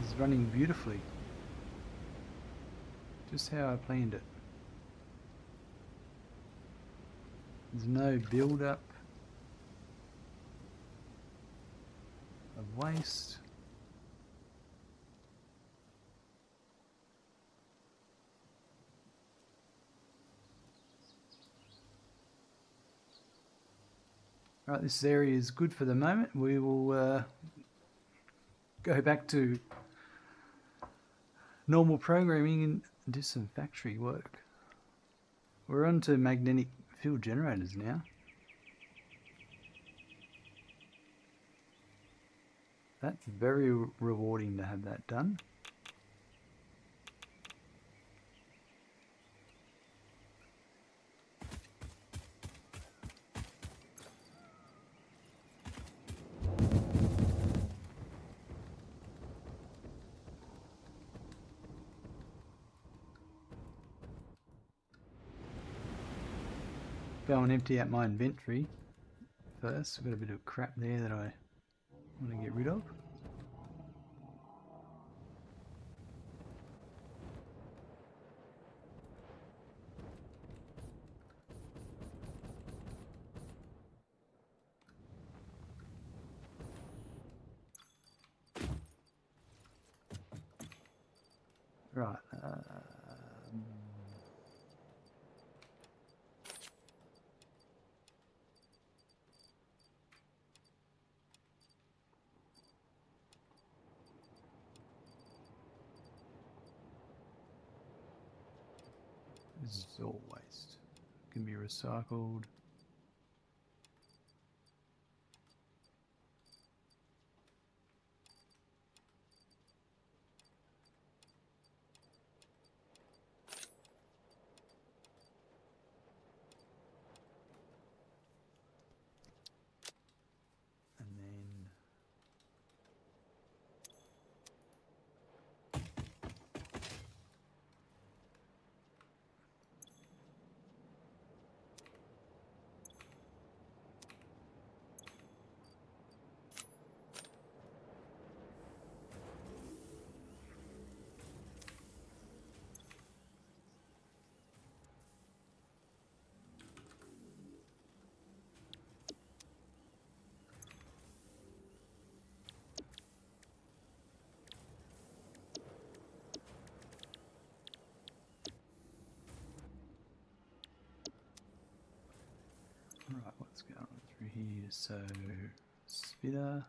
This is running beautifully. Just how I planned it. There's no build up of waste. Right, this area is good for the moment. We will go back to normal programming and do some factory work. We're on to magnetic field generators now. That's very rewarding to have that done. Go and empty out my inventory first. I've got a bit of crap there that I want to get rid of. Right. This is all waste. Can be recycled. And then right, what's going on through here? So spitter.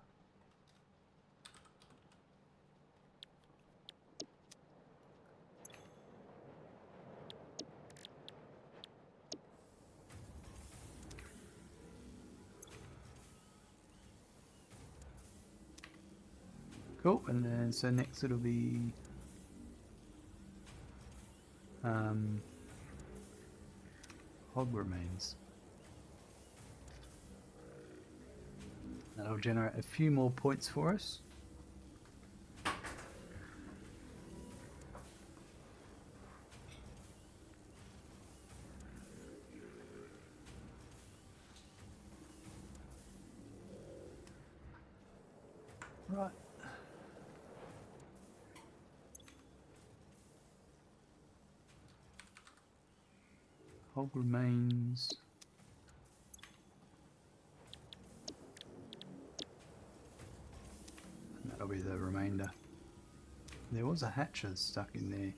Cool, and then so next it'll be hog remains. That'll generate a few more points for us. Right. Hog remains. And that'll be the remainder. There was a hatcher stuck in there.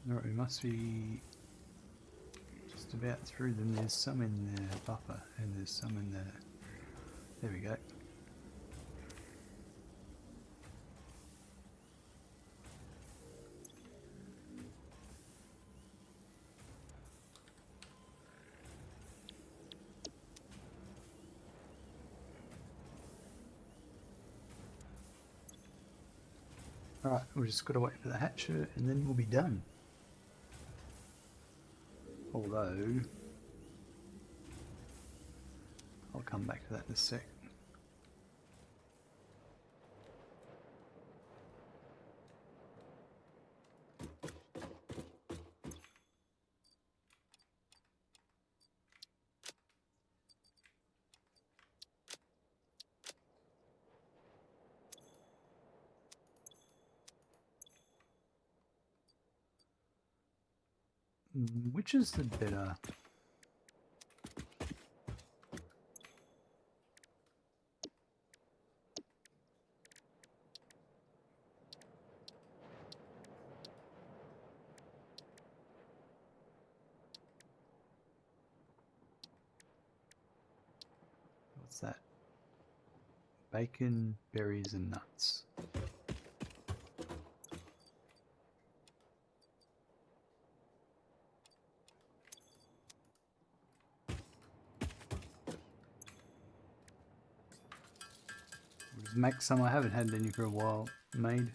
Alright, we must be just about through them. There's some in the buffer and there's some in the... There we go. Alright, we've just got to wait for the hatcher and then we'll be done. Although, I'll come back to that in a sec. Which is the better? What's that? Bacon, berries and nuts. Just make some. I haven't had any for a while made.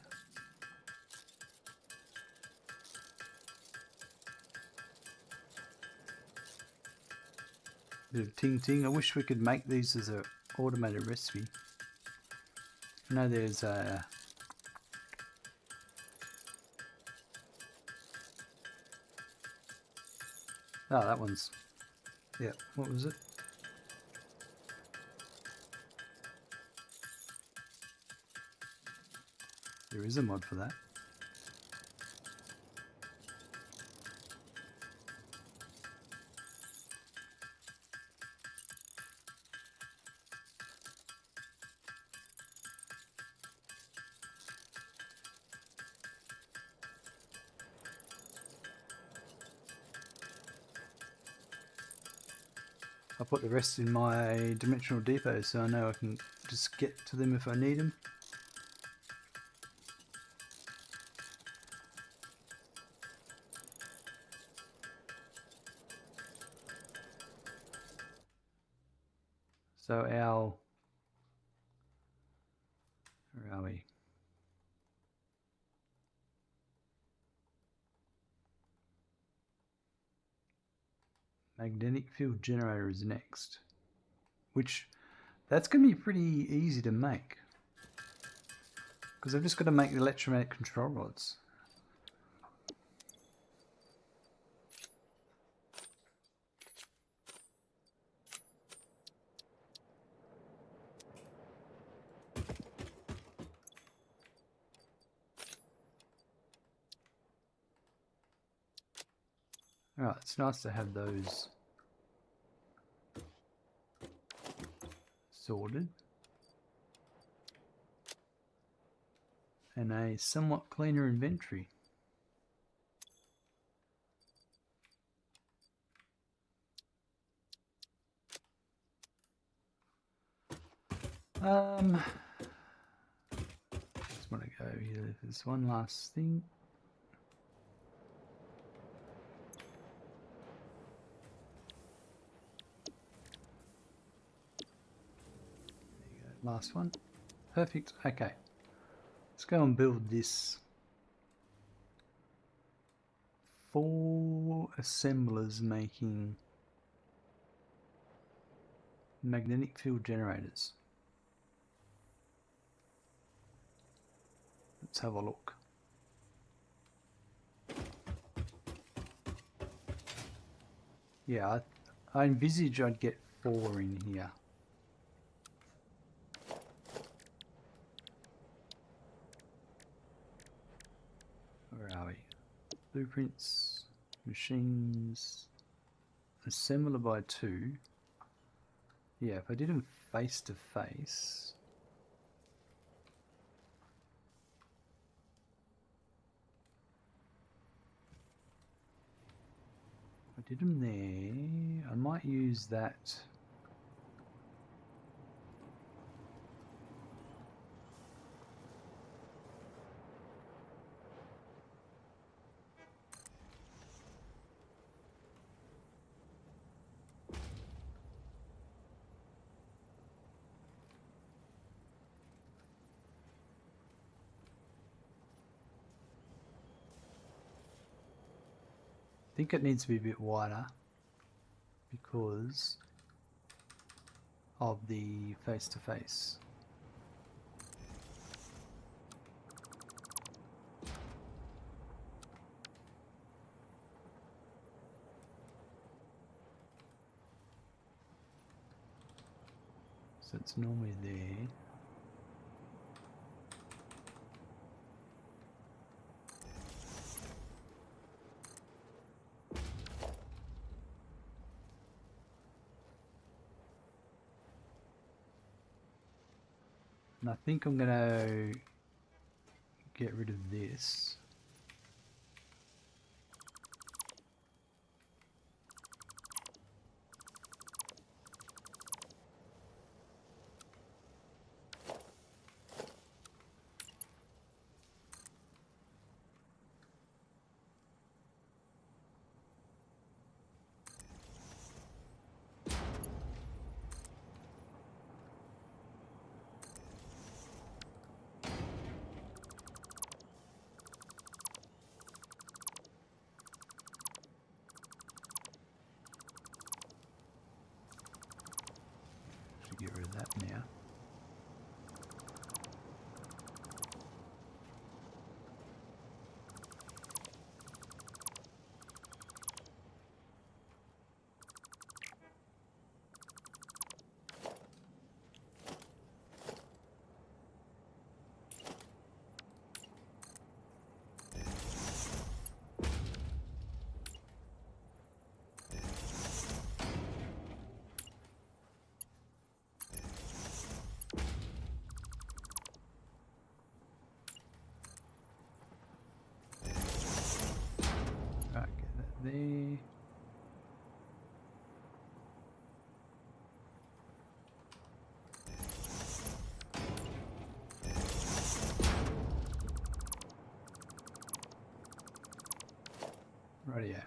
Bit of ting ting. I wish we could make these as an automated recipe. I know there's a... Oh, that one's... Yeah, what was it? There is a mod for that. I'll put the rest in my dimensional depot so I know I can just get to them if I need them. So our... Where are we? Magnetic field generator is next. Which, that's going to be pretty easy to make. Because I've just got to make the electromagnetic control rods. Alright, it's nice to have those sorted. And a somewhat cleaner inventory. Just want to go here. There's one last thing. There you go. Last one. Perfect. Okay. Let's go and build this. 4 assemblers making magnetic field generators. Let's have a look. Yeah, I envisage I'd get 4 in here. Where are we? Blueprints, machines, assembler by 2. Yeah, if I did them face to face. Did them there. I might use that. I think it needs to be a bit wider because of the face-to-face. So it's normally there. And I think I'm going to get rid of this. Get rid of that now. Right, get that there. Right, yeah.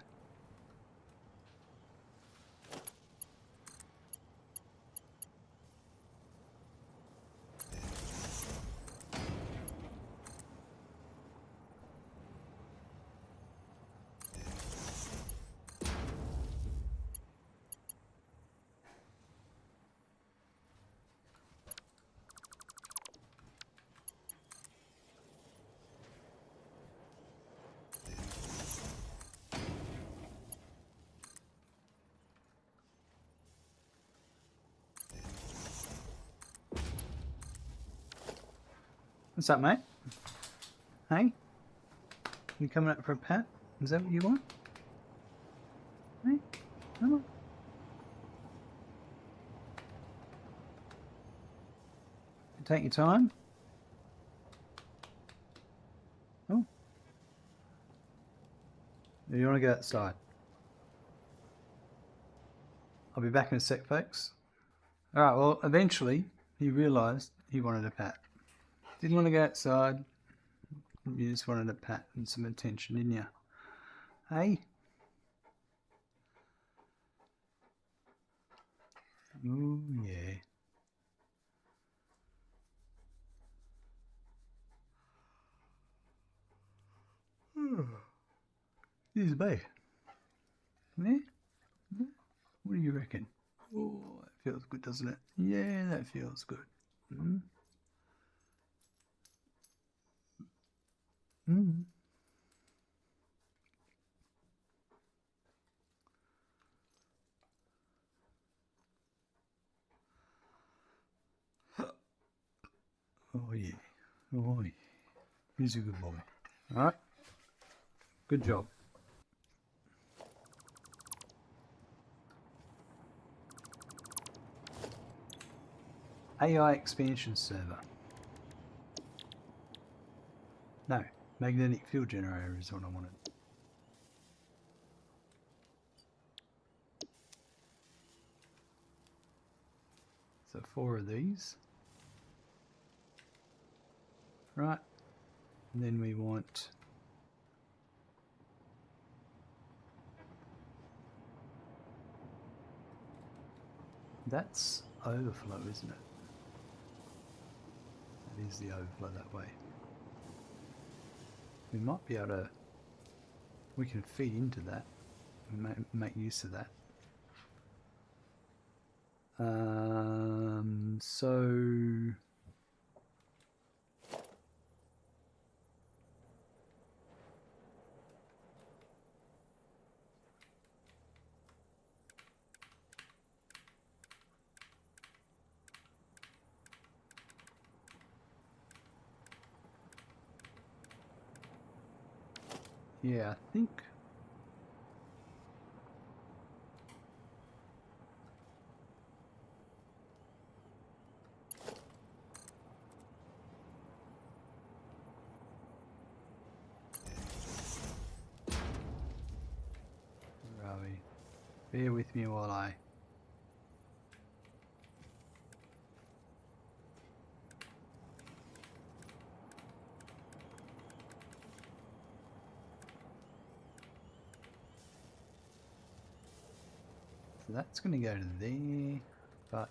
What's up, mate? Hey? You coming up for a pat? Is that what you want? Hey? Come on. Take your time. Oh. You want to go outside? I'll be back in a sec, folks. Alright, well, eventually he realised he wanted a pat. Didn't want to go outside. You just wanted a pat and some attention, didn't you? Hey? Oh, yeah. Here's me. Yeah? What do you reckon? Oh, that feels good, doesn't it? Yeah, that feels good. Mm. Mm. Oh, yeah. Oh, yeah. He's a good boy. All right. Good job. AI expansion server. No, magnetic field generator is what I wanted. So 4 of these. Right. And then we want that's overflow, isn't it? That is the overflow that way. We might be able to, we can feed into that and make use of that. So yeah, I think where are we? Bear with me while I so that's going to go to there, but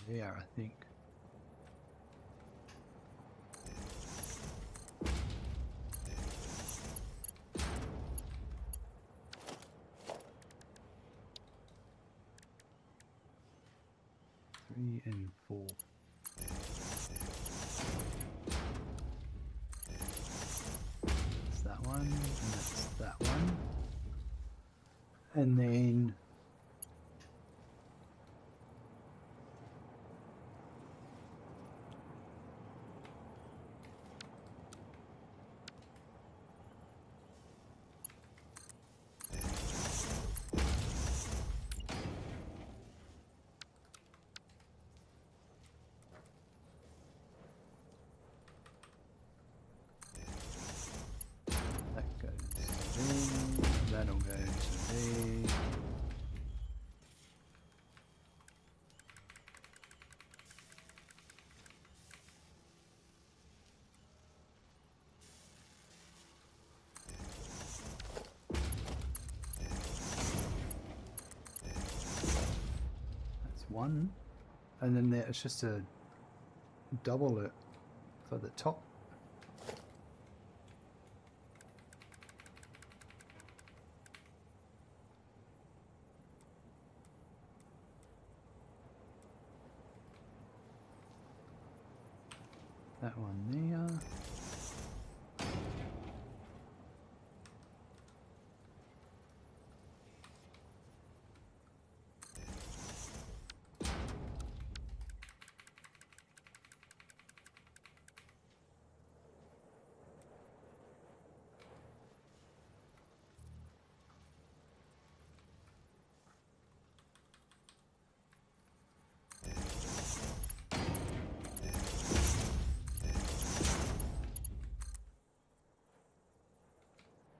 there, I think. Three and 4. That's that one, and that's that one. And then that goes to there, that'll go to there. That's one. And then there, it's just a double it for the top. That one there.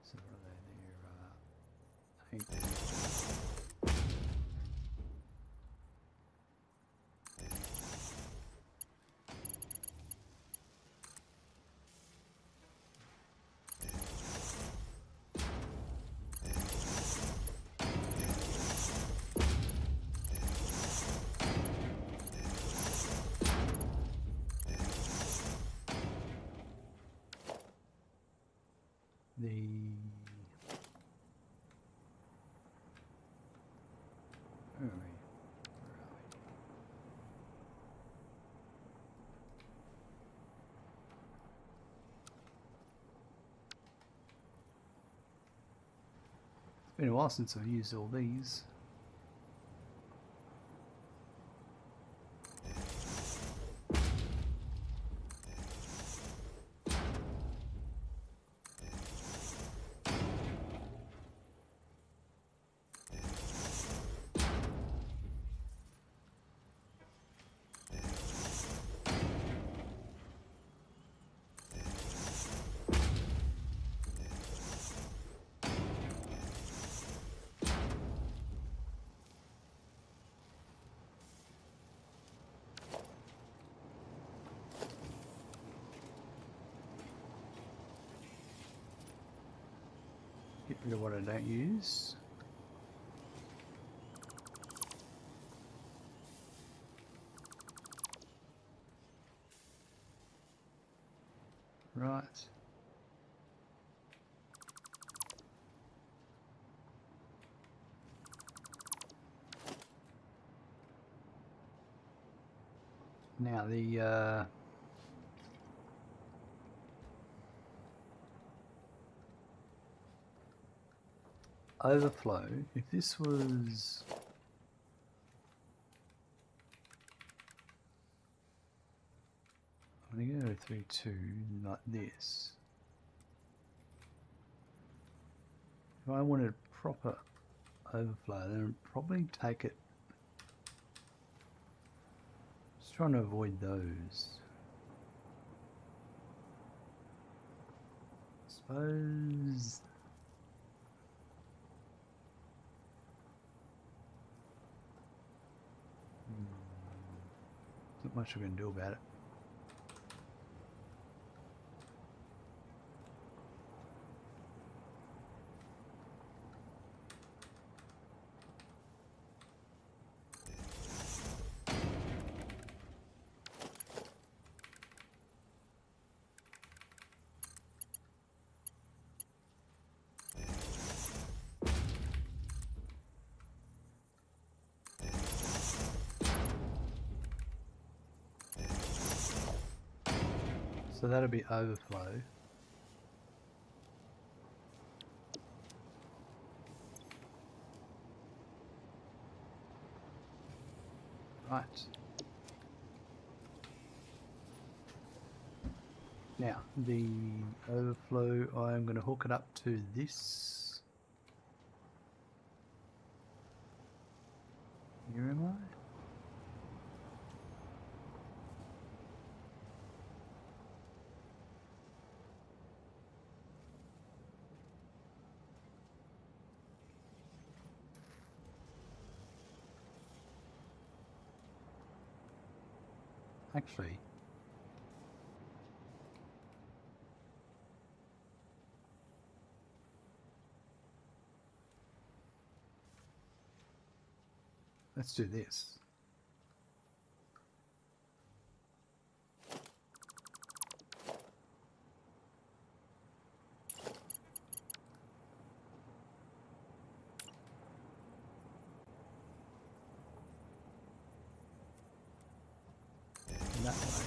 So what are they there? 8. The where are we? It's been a while since I've used all these. Get rid of what I don't use. Right. Now the overflow, if this was I'm going to go 3-2 like this. If I wanted proper overflow, then I'd probably take it. Just trying to avoid those. I suppose. Not much I can do about it. So that'll be overflow. Right. Now, the overflow, I'm going to hook it up to this. Here am I? Actually, let's do this. That way.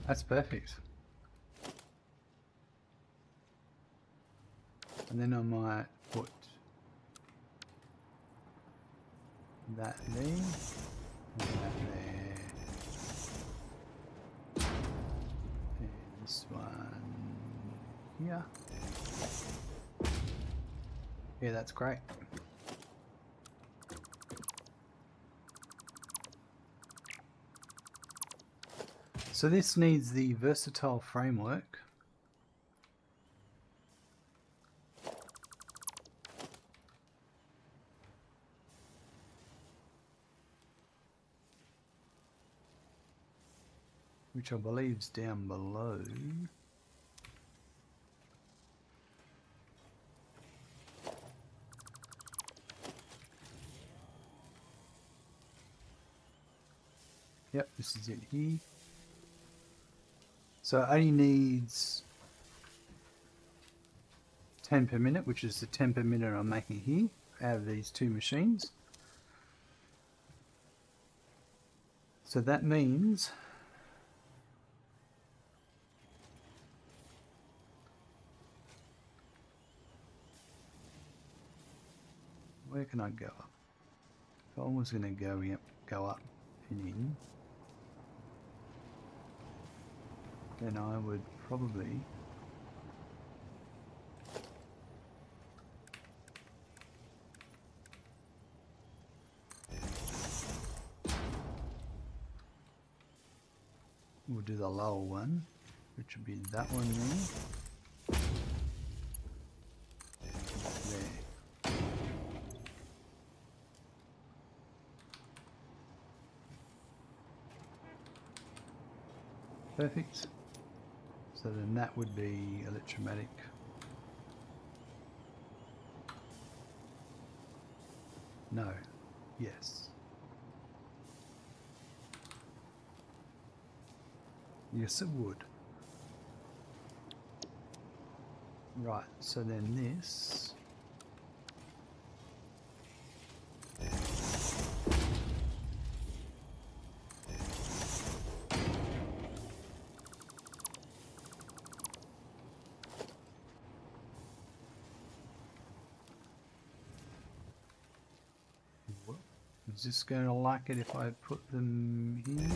That's perfect. And then I might put that there, and that there, and this one here. Yeah, that's great. So this needs the versatile framework. Which I believe is down below. Yep, this is it here. So it only needs 10 per minute, which is the 10 per minute I'm making here out of these two machines. So that means where can I go up? If I was going to go up and in, then I would probably we'll do the lower one, which will be that one there. There. Perfect. So then that would be electromagnetic. No. Yes. Yes, it would. Right, so then this. Is this going to like it if I put them here?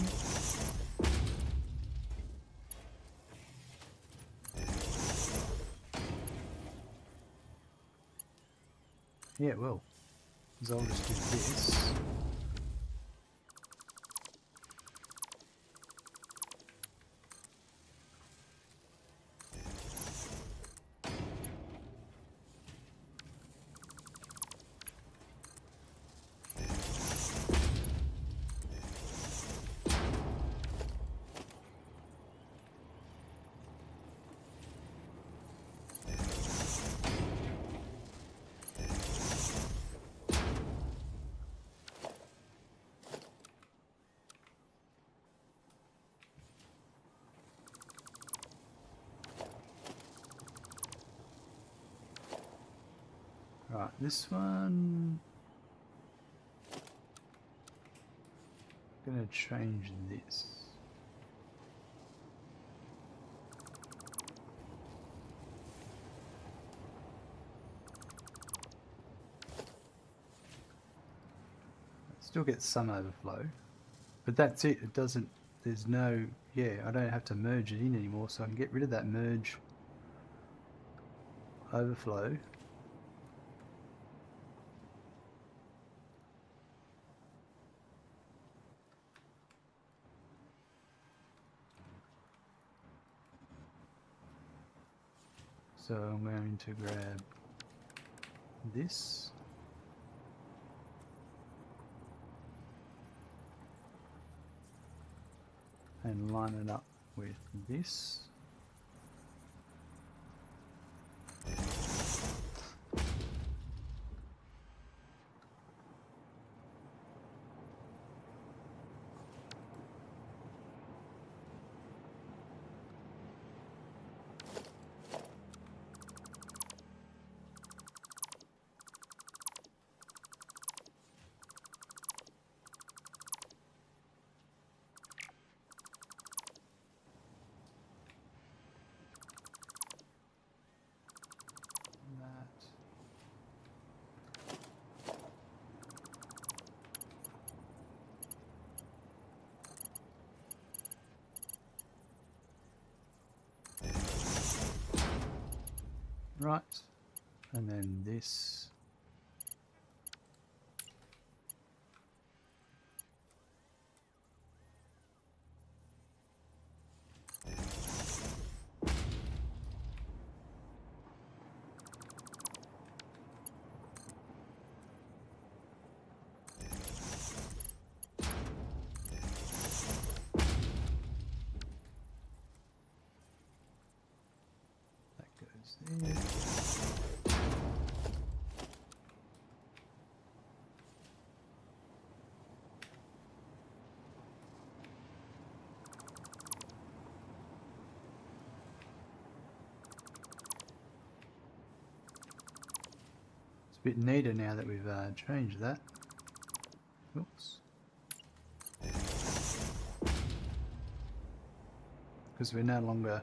Yeah, it will. Because I'll just do this. Right, this one. I'm going to change this. Still get some overflow, but that's it. It doesn't, there's no, yeah, I don't have to merge it in anymore, so I can get rid of that merge overflow. So I'm going to grab this. And line it up with this. Right, and then this. That goes there. It's a bit neater now that we've changed that. Oops. Because we're no longer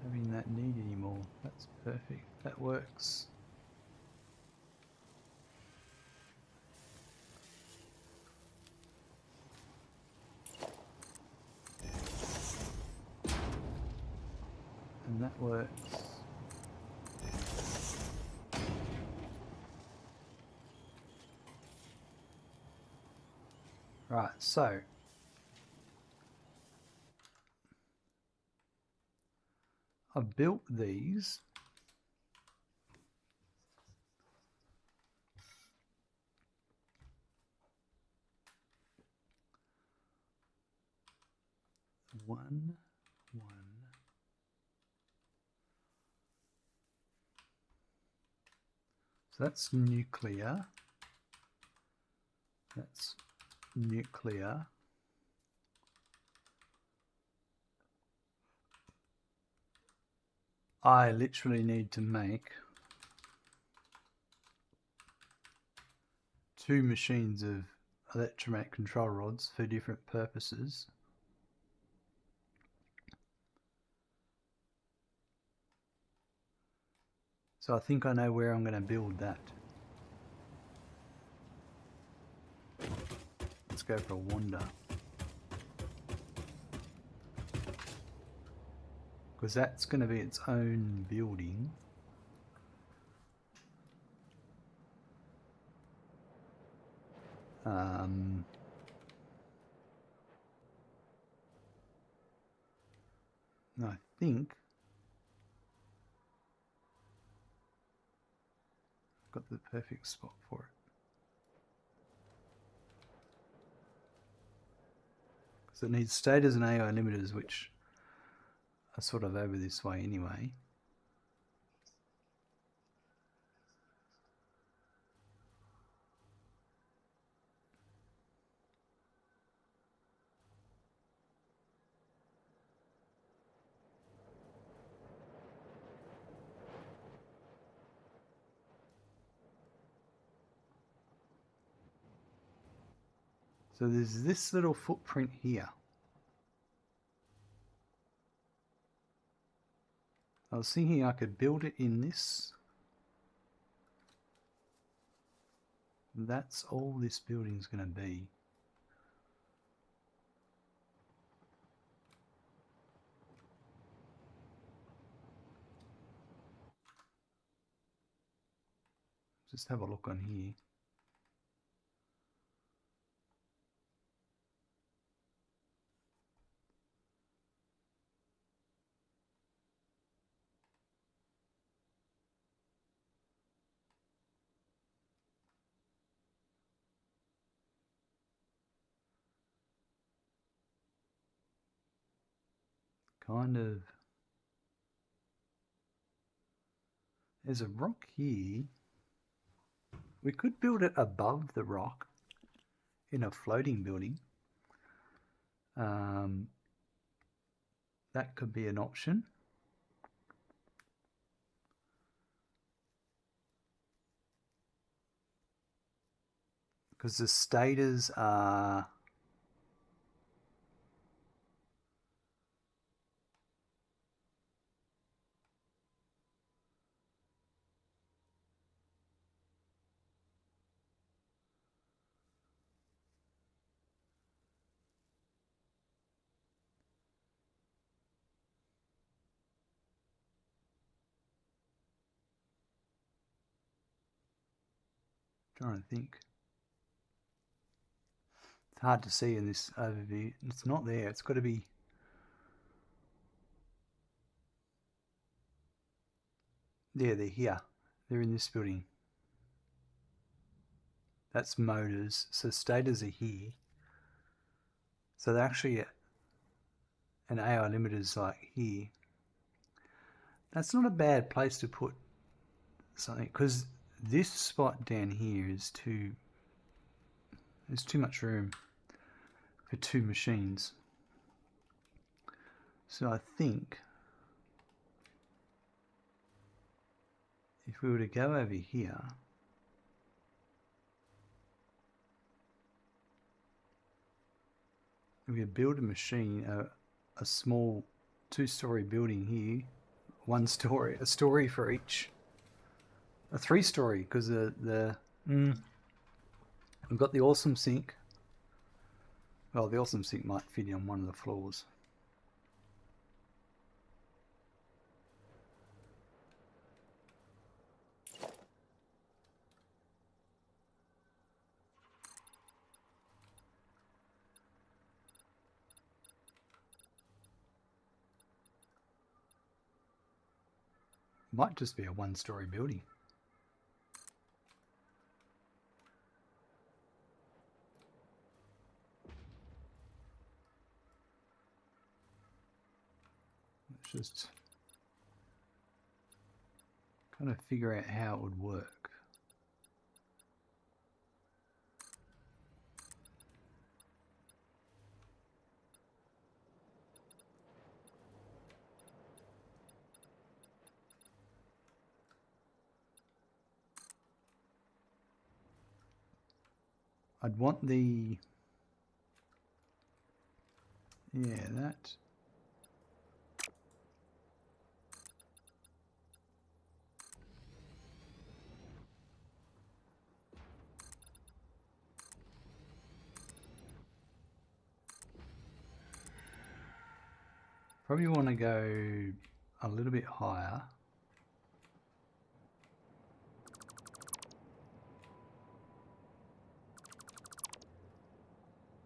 having that need anymore. That's perfect. That works. And that works. Right, so I've built these. One. So that's nuclear. That's nuclear. I literally need to make 2 machines of electromagnetic control rods for different purposes. So I think I know where I'm going to build that. Let's go for a wander. Because that's going to be its own building. I think I've got the perfect spot for it. Because it needs stators and AI limiters, which are sort of over this way anyway. So there's this little footprint here. I was thinking I could build it in this. That's all this building's going to be. Just have a look on here. Kind of. There's a rock here. We could build it above the rock in a floating building. That could be an option. Because the stators are... trying to think. It's hard to see in this overview. It's not there. It's got to be... Yeah, they're here. They're in this building. That's motors. So stators are here. So they're actually... an AI limiter's like here. That's not a bad place to put something, because this spot down here is too... There's too much room for 2 machines. So I think if we were to go over here, we could build a machine, a small 2-story building here, 1 story, a story for each, a 3-story, because we've got the awesome sink. Well, the awesome sink might fit on one of the floors. Might just be a one-story building. Let's just kind of figure out how it would work. I'd want the, yeah, that. Probably want to go a little bit higher.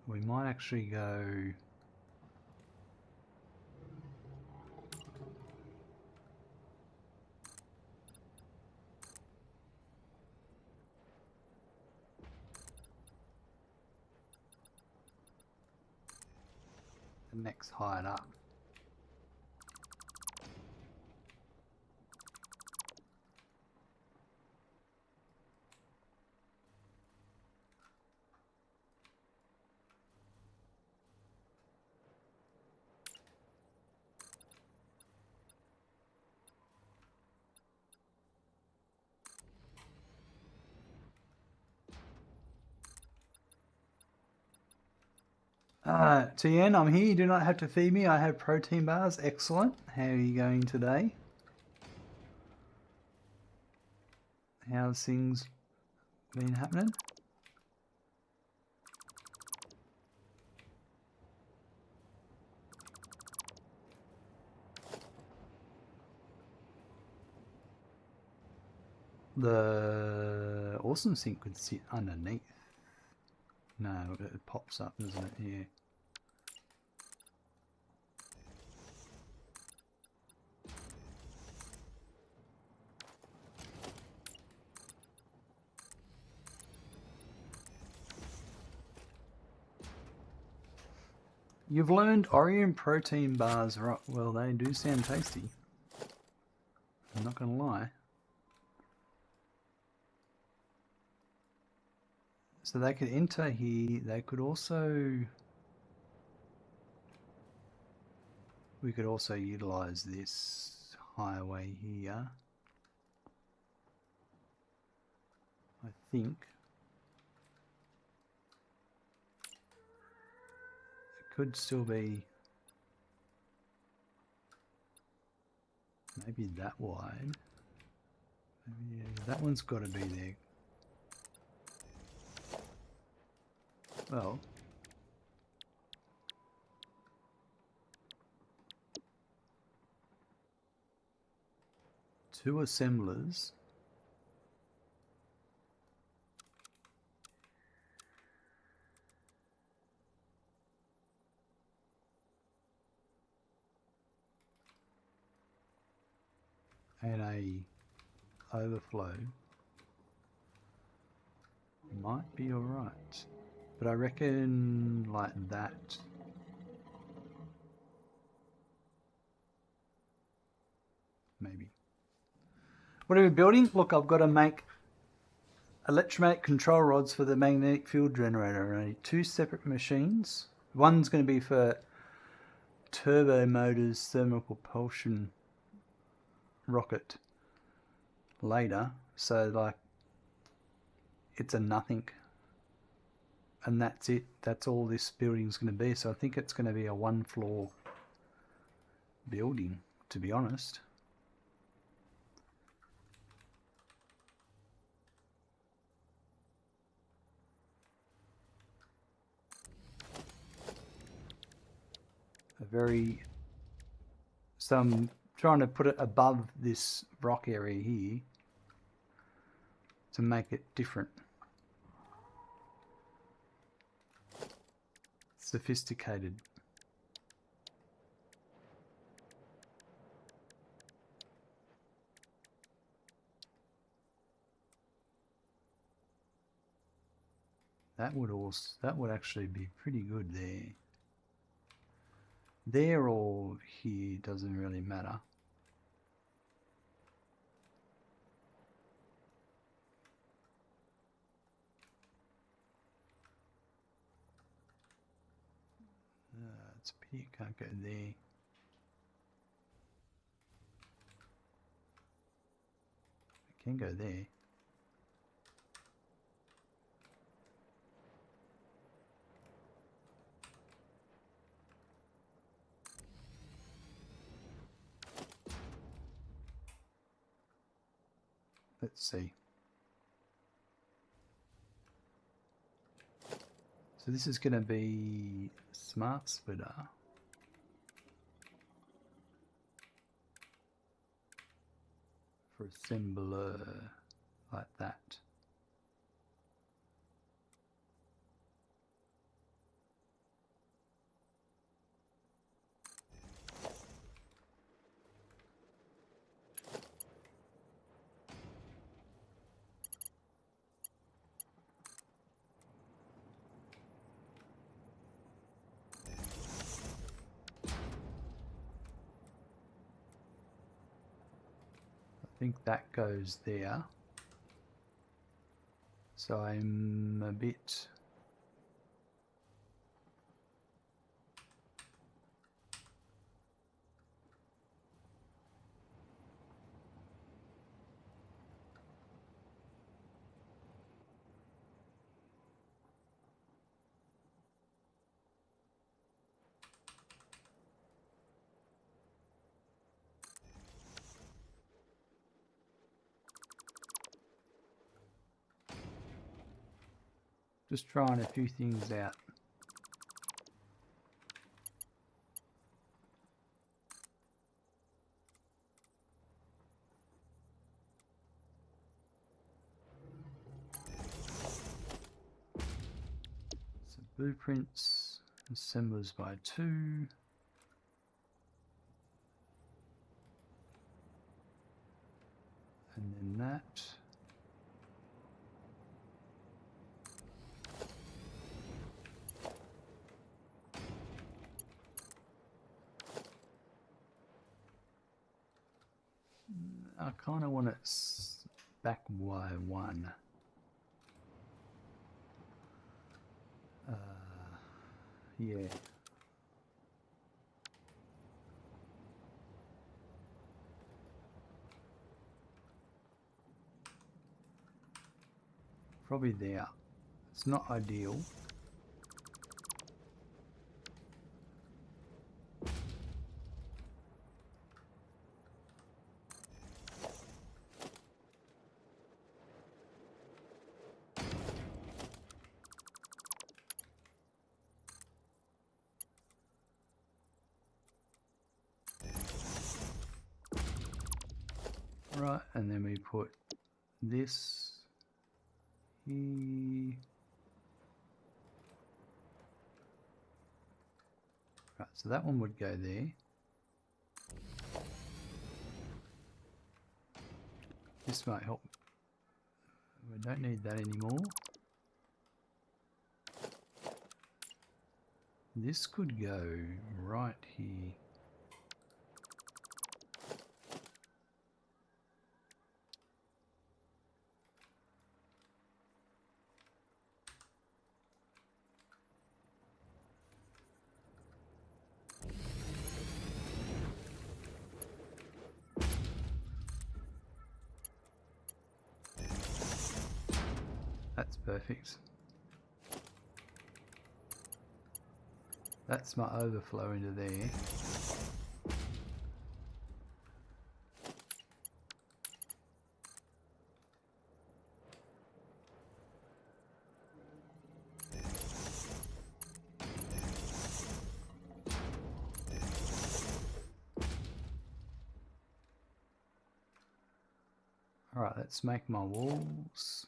We might actually go the next height up. Tien, I'm here. You do not have to feed me. I have protein bars. Excellent. How are you going today? How's things been happening? The awesome sink could sit underneath. No, it pops up, doesn't it? Yeah. You've learned Oreo protein bars, right? Well, they do sound tasty. I'm not going to lie. So they could enter here. They could also... We could also utilize this highway here. I think. It could still be maybe that wide. Maybe, yeah, that one's got to be there. Well, two assemblers. And a overflow might be alright. But I reckon like that. Maybe. What are we building? Look, I've got to make electromagnetic control rods for the magnetic field generator. I need two separate machines. One's going to be for turbo motors, thermal propulsion rocket later. So like it's a nothing. And that's it. That's all this building's going to be. So I think it's going to be a one floor building, to be honest. So I'm trying to put it above this rock area here to make it different. Sophisticated. That would actually be pretty good there. There or here doesn't really matter. It's a pity it can't go there. It can go there. Let's see. So this is going to be smart splitter. For assembler like that. I think that goes there. So I'm a bit just trying a few things out. So blueprints, assemblers by 2. And then that. I kind of want it back by 1. Yeah. Probably there. It's not ideal. Right, and then we put this here. Right, so that one would go there. This might help. We don't need that anymore. This could go right here. That's perfect. That's my overflow into there. Alright, let's make my walls.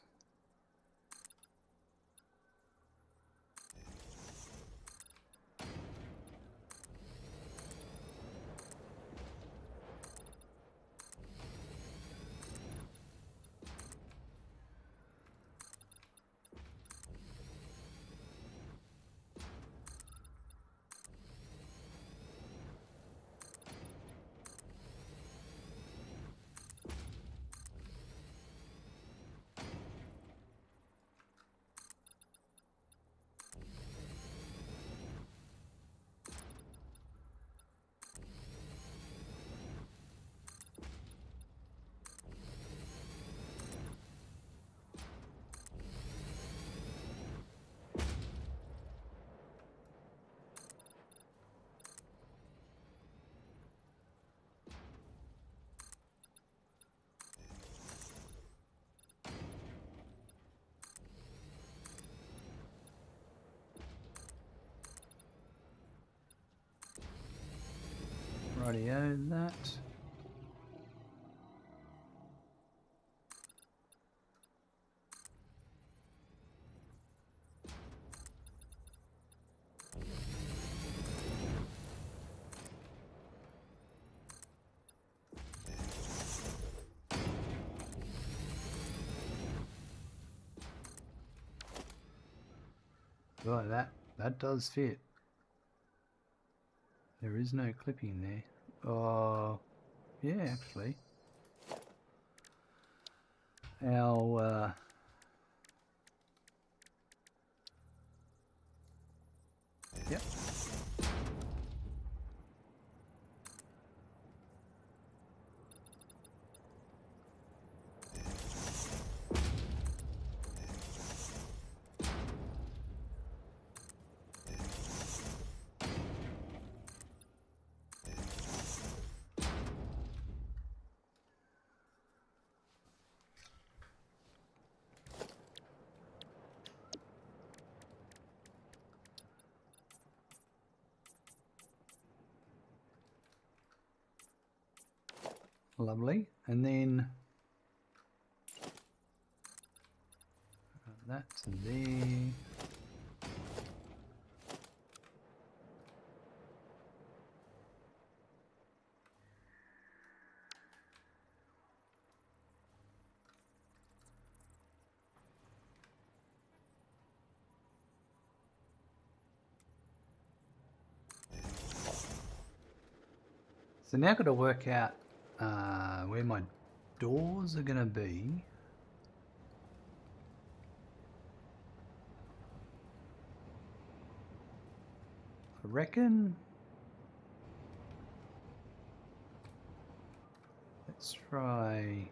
Rightio that. Well, that does fit. There is no clipping there. Oh, yeah, actually. Our yep. Lovely. And then that's there. So now I've got to work out where my doors are going to be. I reckon. Let's try.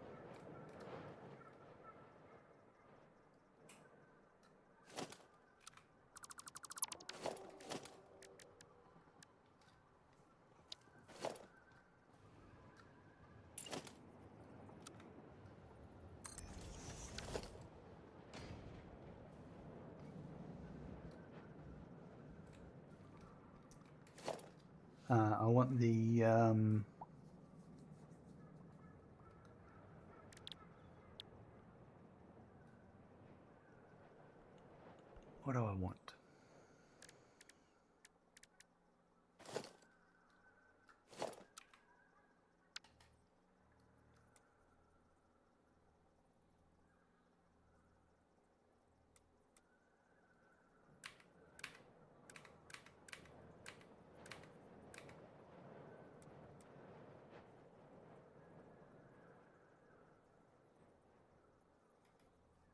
I want the what do I want?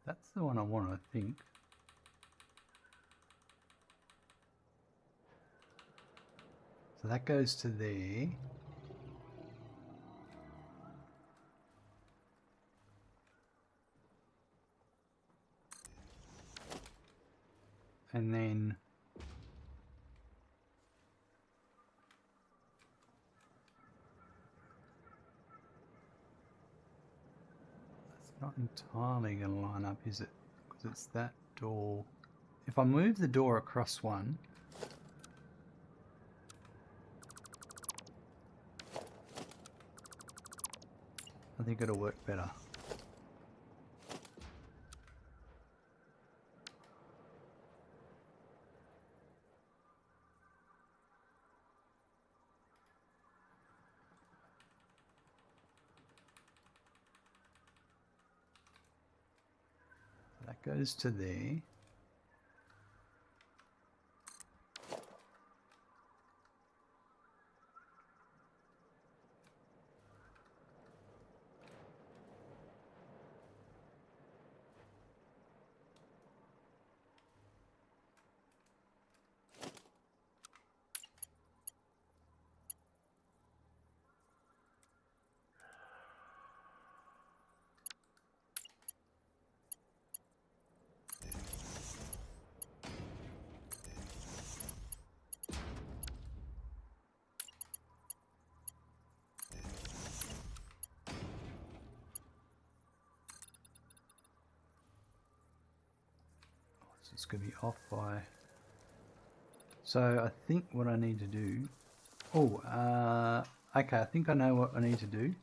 That's the one I want, I think. So that goes to there. And then that's not entirely going to line up, is it? Because it's that door. If I move the door across one, I think it'll work better. That goes to there. It's going to be off by. So I think what I need to do. Oh, Okay, I think I know what I need to do.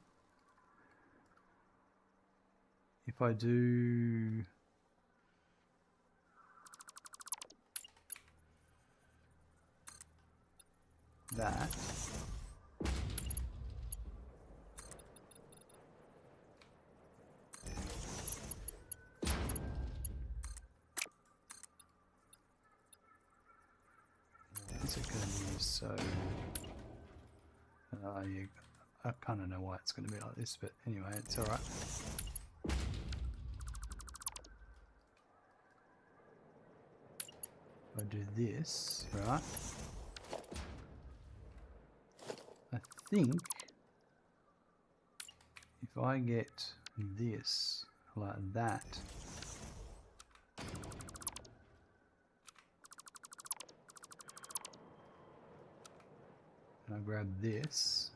If I do that, what's it going to be? So, yeah, I kind of know why it's going to be like this, but anyway, it's all right. If I do this, right? I think if I get this like that, and I grab this,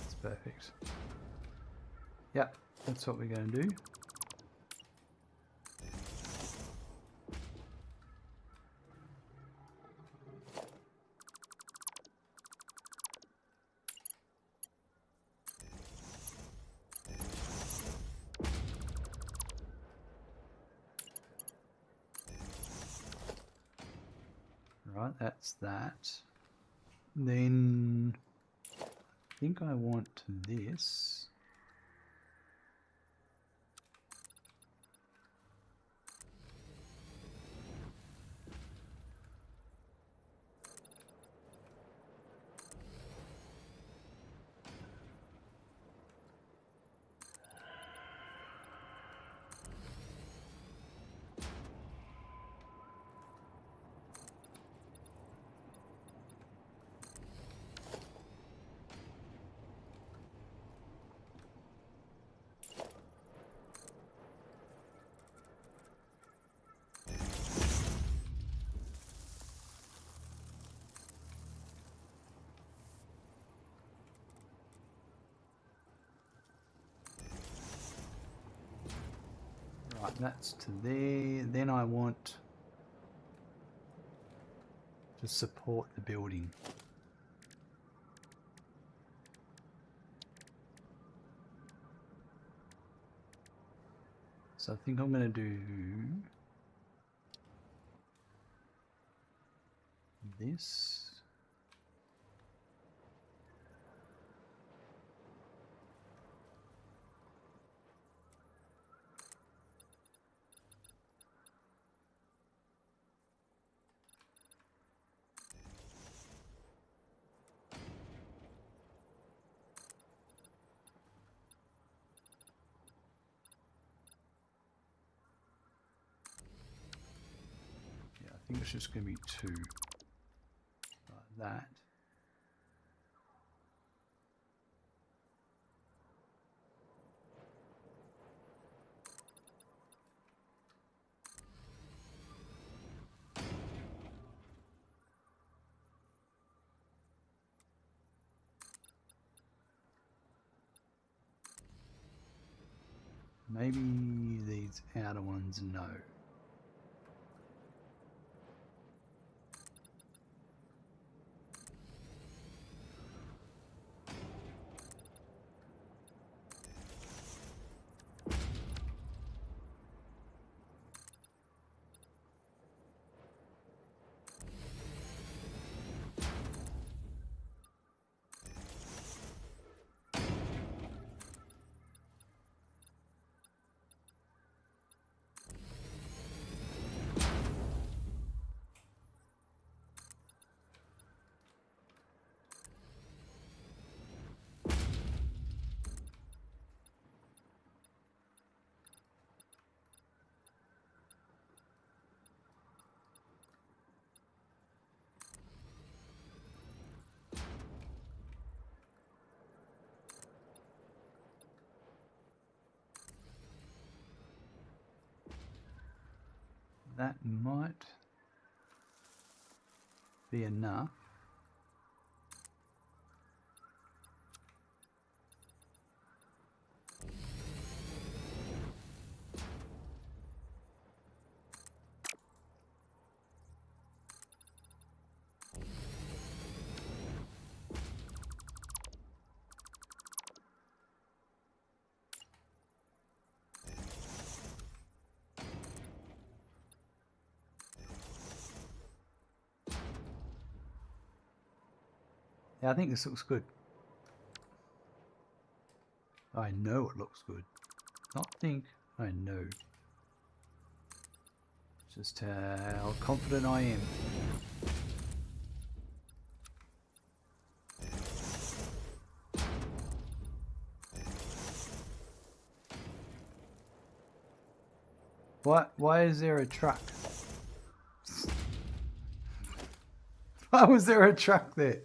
it's perfect. Yep, that's what we're going to do. Right, that's that. Then I think I want this. Right, that's to there. Then I want to support the building. So I think I'm going to do this. Yeah, I think it's just going to be two like that. Maybe these outer ones, no. That might be enough. Yeah, I think this looks good. I know it looks good. Not think, I know. Just how confident I am. Why is there a truck? Why was there a truck there?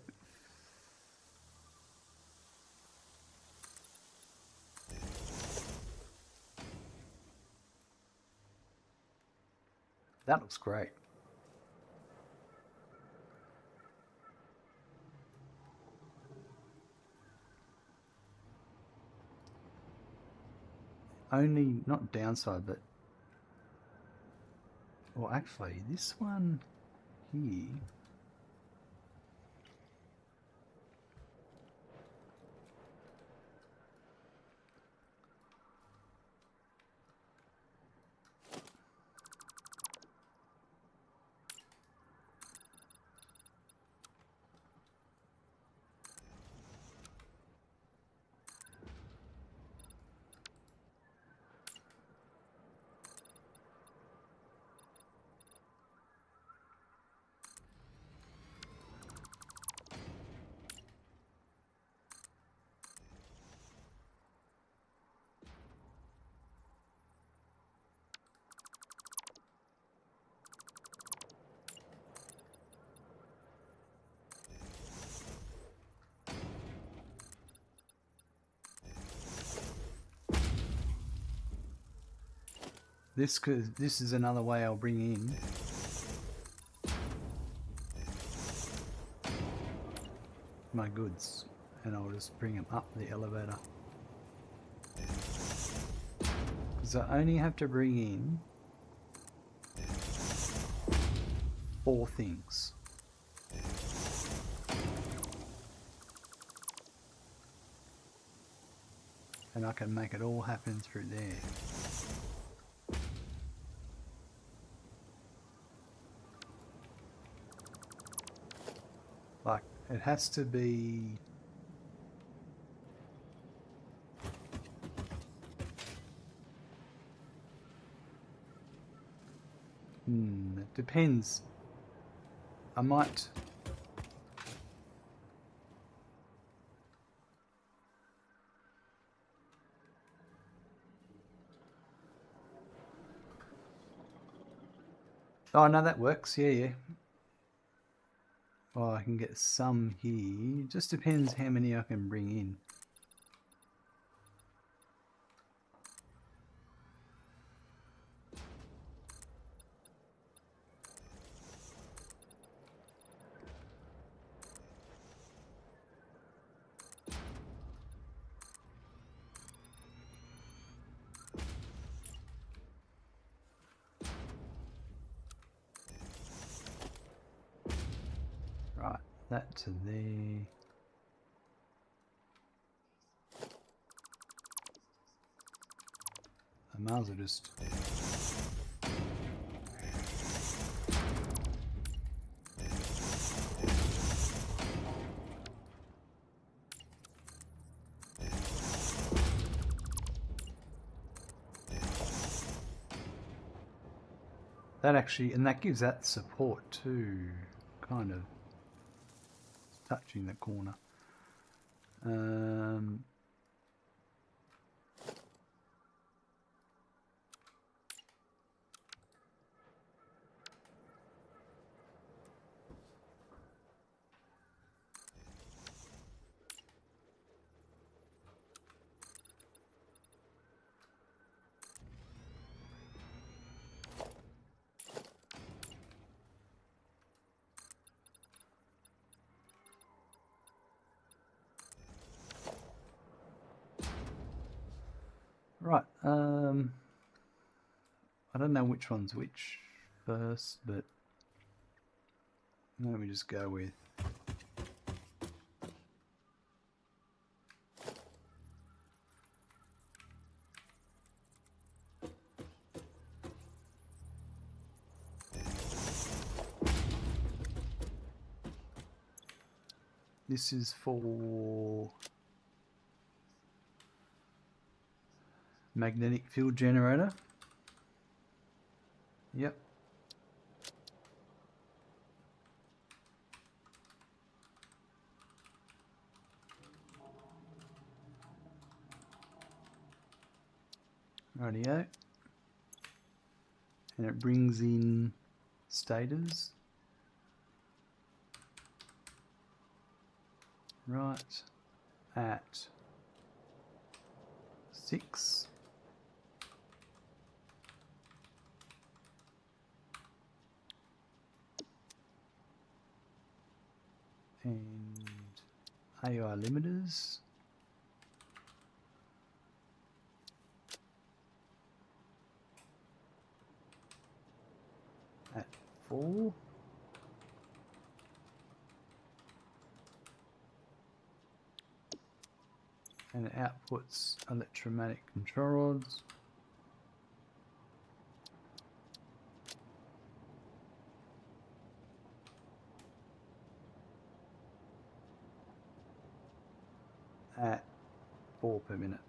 That looks great. Only, not downside, but... Well, actually, this one here... This is another way I'll bring in my goods, and I'll just bring them up the elevator. Because I only have to bring in 4 things. And I can make it all happen through there. Like, it has to be... it depends. I might... Oh, no, that works. Yeah. Oh, I can get some here. It just depends how many I can bring in. Right, that to there. I might as well just... That actually, and that gives that support too, kind of touching the corner. Right, I don't know which one's which first, but let me just go with... This is for magnetic field generator. Yep. Rightio. And it brings in stators. Right at 6. And AI limiters. At 4. And it outputs electromagnetic control rods. At 4 per minute.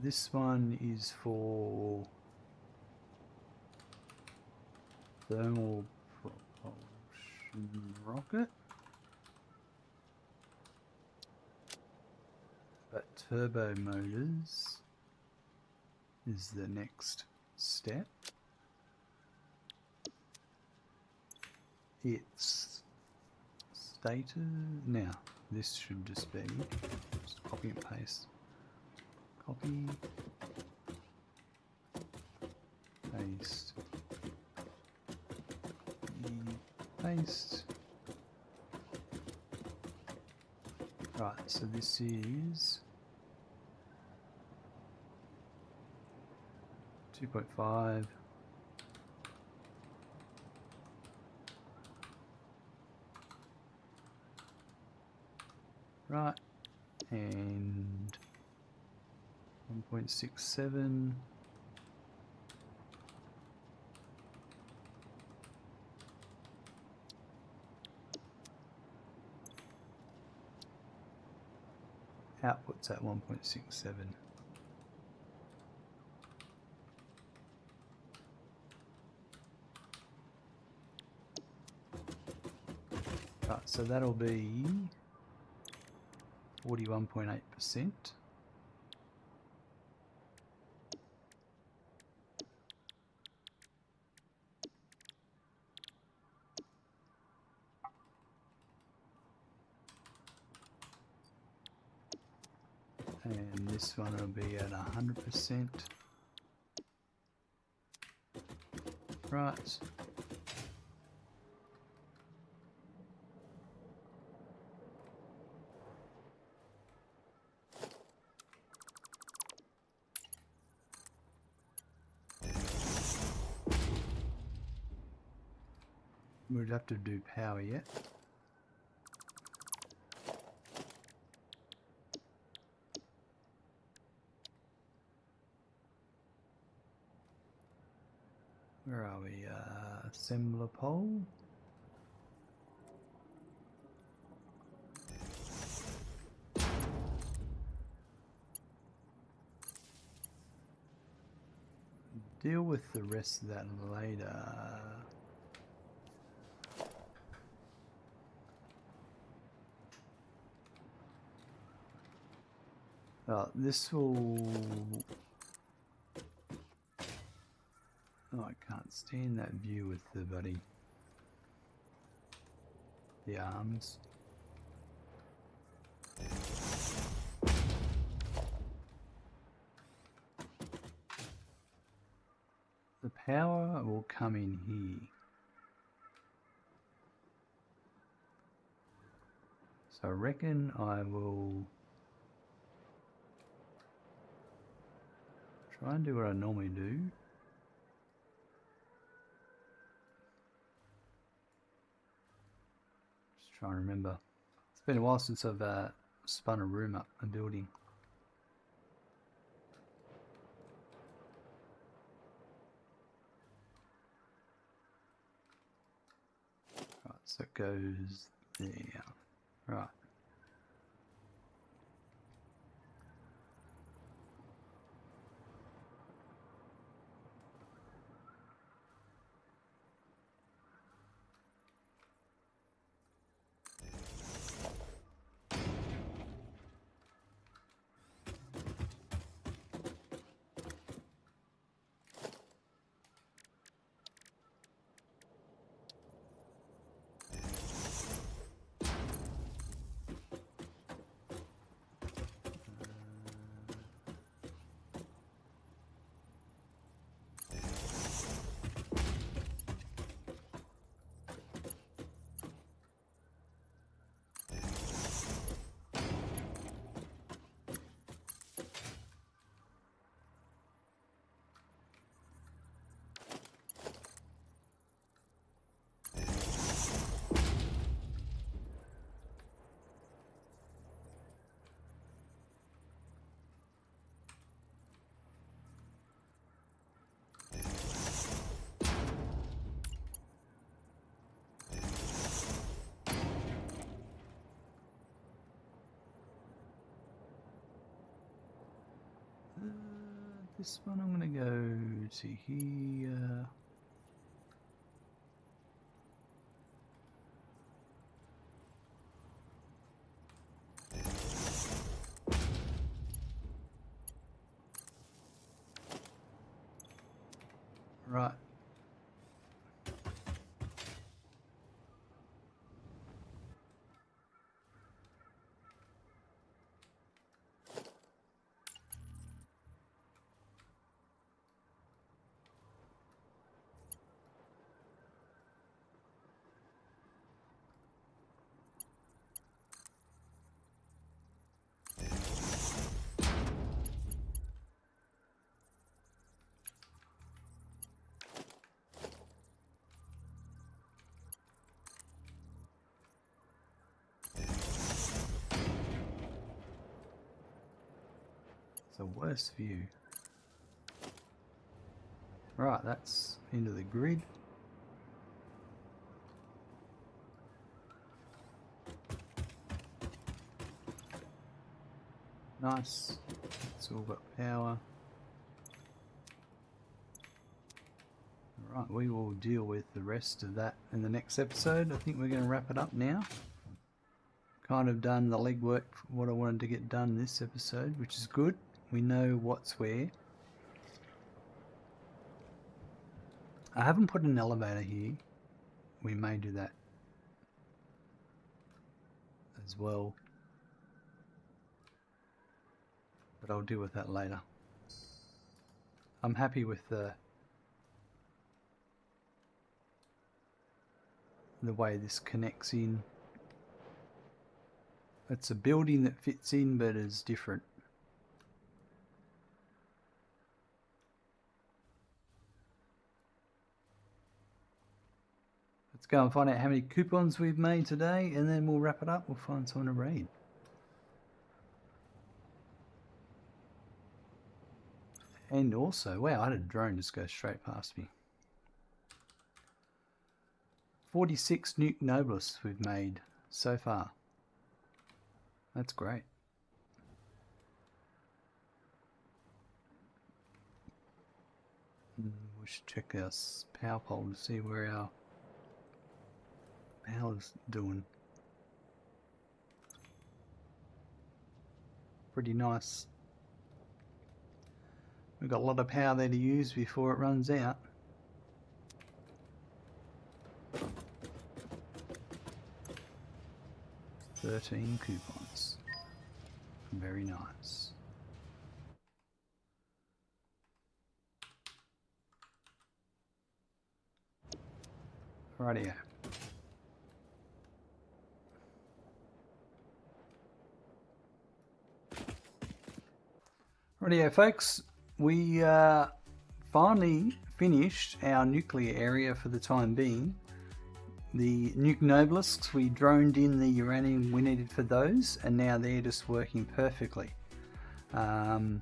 This one is for thermal propulsion rocket, but turbo motors is the next step. It's stated now. This should just be just copy and paste. Copy, paste, paste. Right, so this is 2.5. Right, and 1.67. Outputs at 1.67. Right, so that'll be 41.8%. And this one will be at 100%. Right. We'd have to do power yet. Where are we? Assembler pole. Deal with the rest of that later. This will... Oh, I can't stand that view with the the arms. The power will come in here. So I reckon I will try and do what I normally do. Just try and remember. It's been a while since I've spun a room up, a building. Right, so it goes there. Right. This one I'm going to go to here. Right. The worst view. Right, that's into the grid. Nice. It's all got power. Right, we will deal with the rest of that in the next episode. I think we're going to wrap it up now. Kind of done the legwork for what I wanted to get done this episode, which is good. We know what's where. I haven't put an elevator here. We may do that as well, but I'll deal with that later. I'm happy with the way this connects in. It's a building that fits in but is different. Let's go and find out how many coupons we've made today, and then we'll wrap it up. We'll find someone to raid. And also, wow, I had a drone just go straight past me. 46 Nuke Nobelisks we've made so far. That's great. We should check our power pole to see where our power's doing. Pretty nice. We've got a lot of power there to use before it runs out. $13 coupons. Very nice. Rightio. Rightio, folks. We finally finished our nuclear area for the time being. the Nuke Nobelisks, we droned in the uranium we needed for those, and now they're just working perfectly. And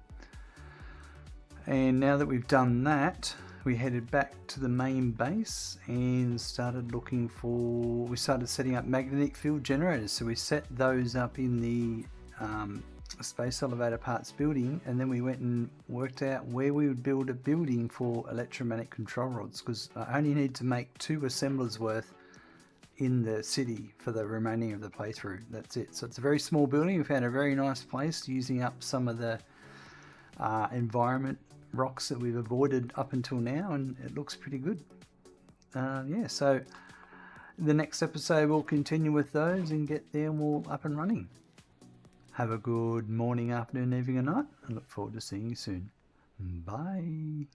now that we've done that, we headed back to the main base and started we started setting up magnetic field generators. So we set those up in the space elevator parts building, and then we went and worked out where we would build a building for electromagnetic control rods, because I only need to make 2 assemblers worth in the city for the remaining of the playthrough. That's it. So it's a very small building. We found a very nice place using up some of the environment rocks that we've avoided up until now, and it looks pretty good. Yeah, so the next episode we'll continue with those and get them all up and running. Have a good morning, afternoon, evening, and night, and look forward to seeing you soon. Bye.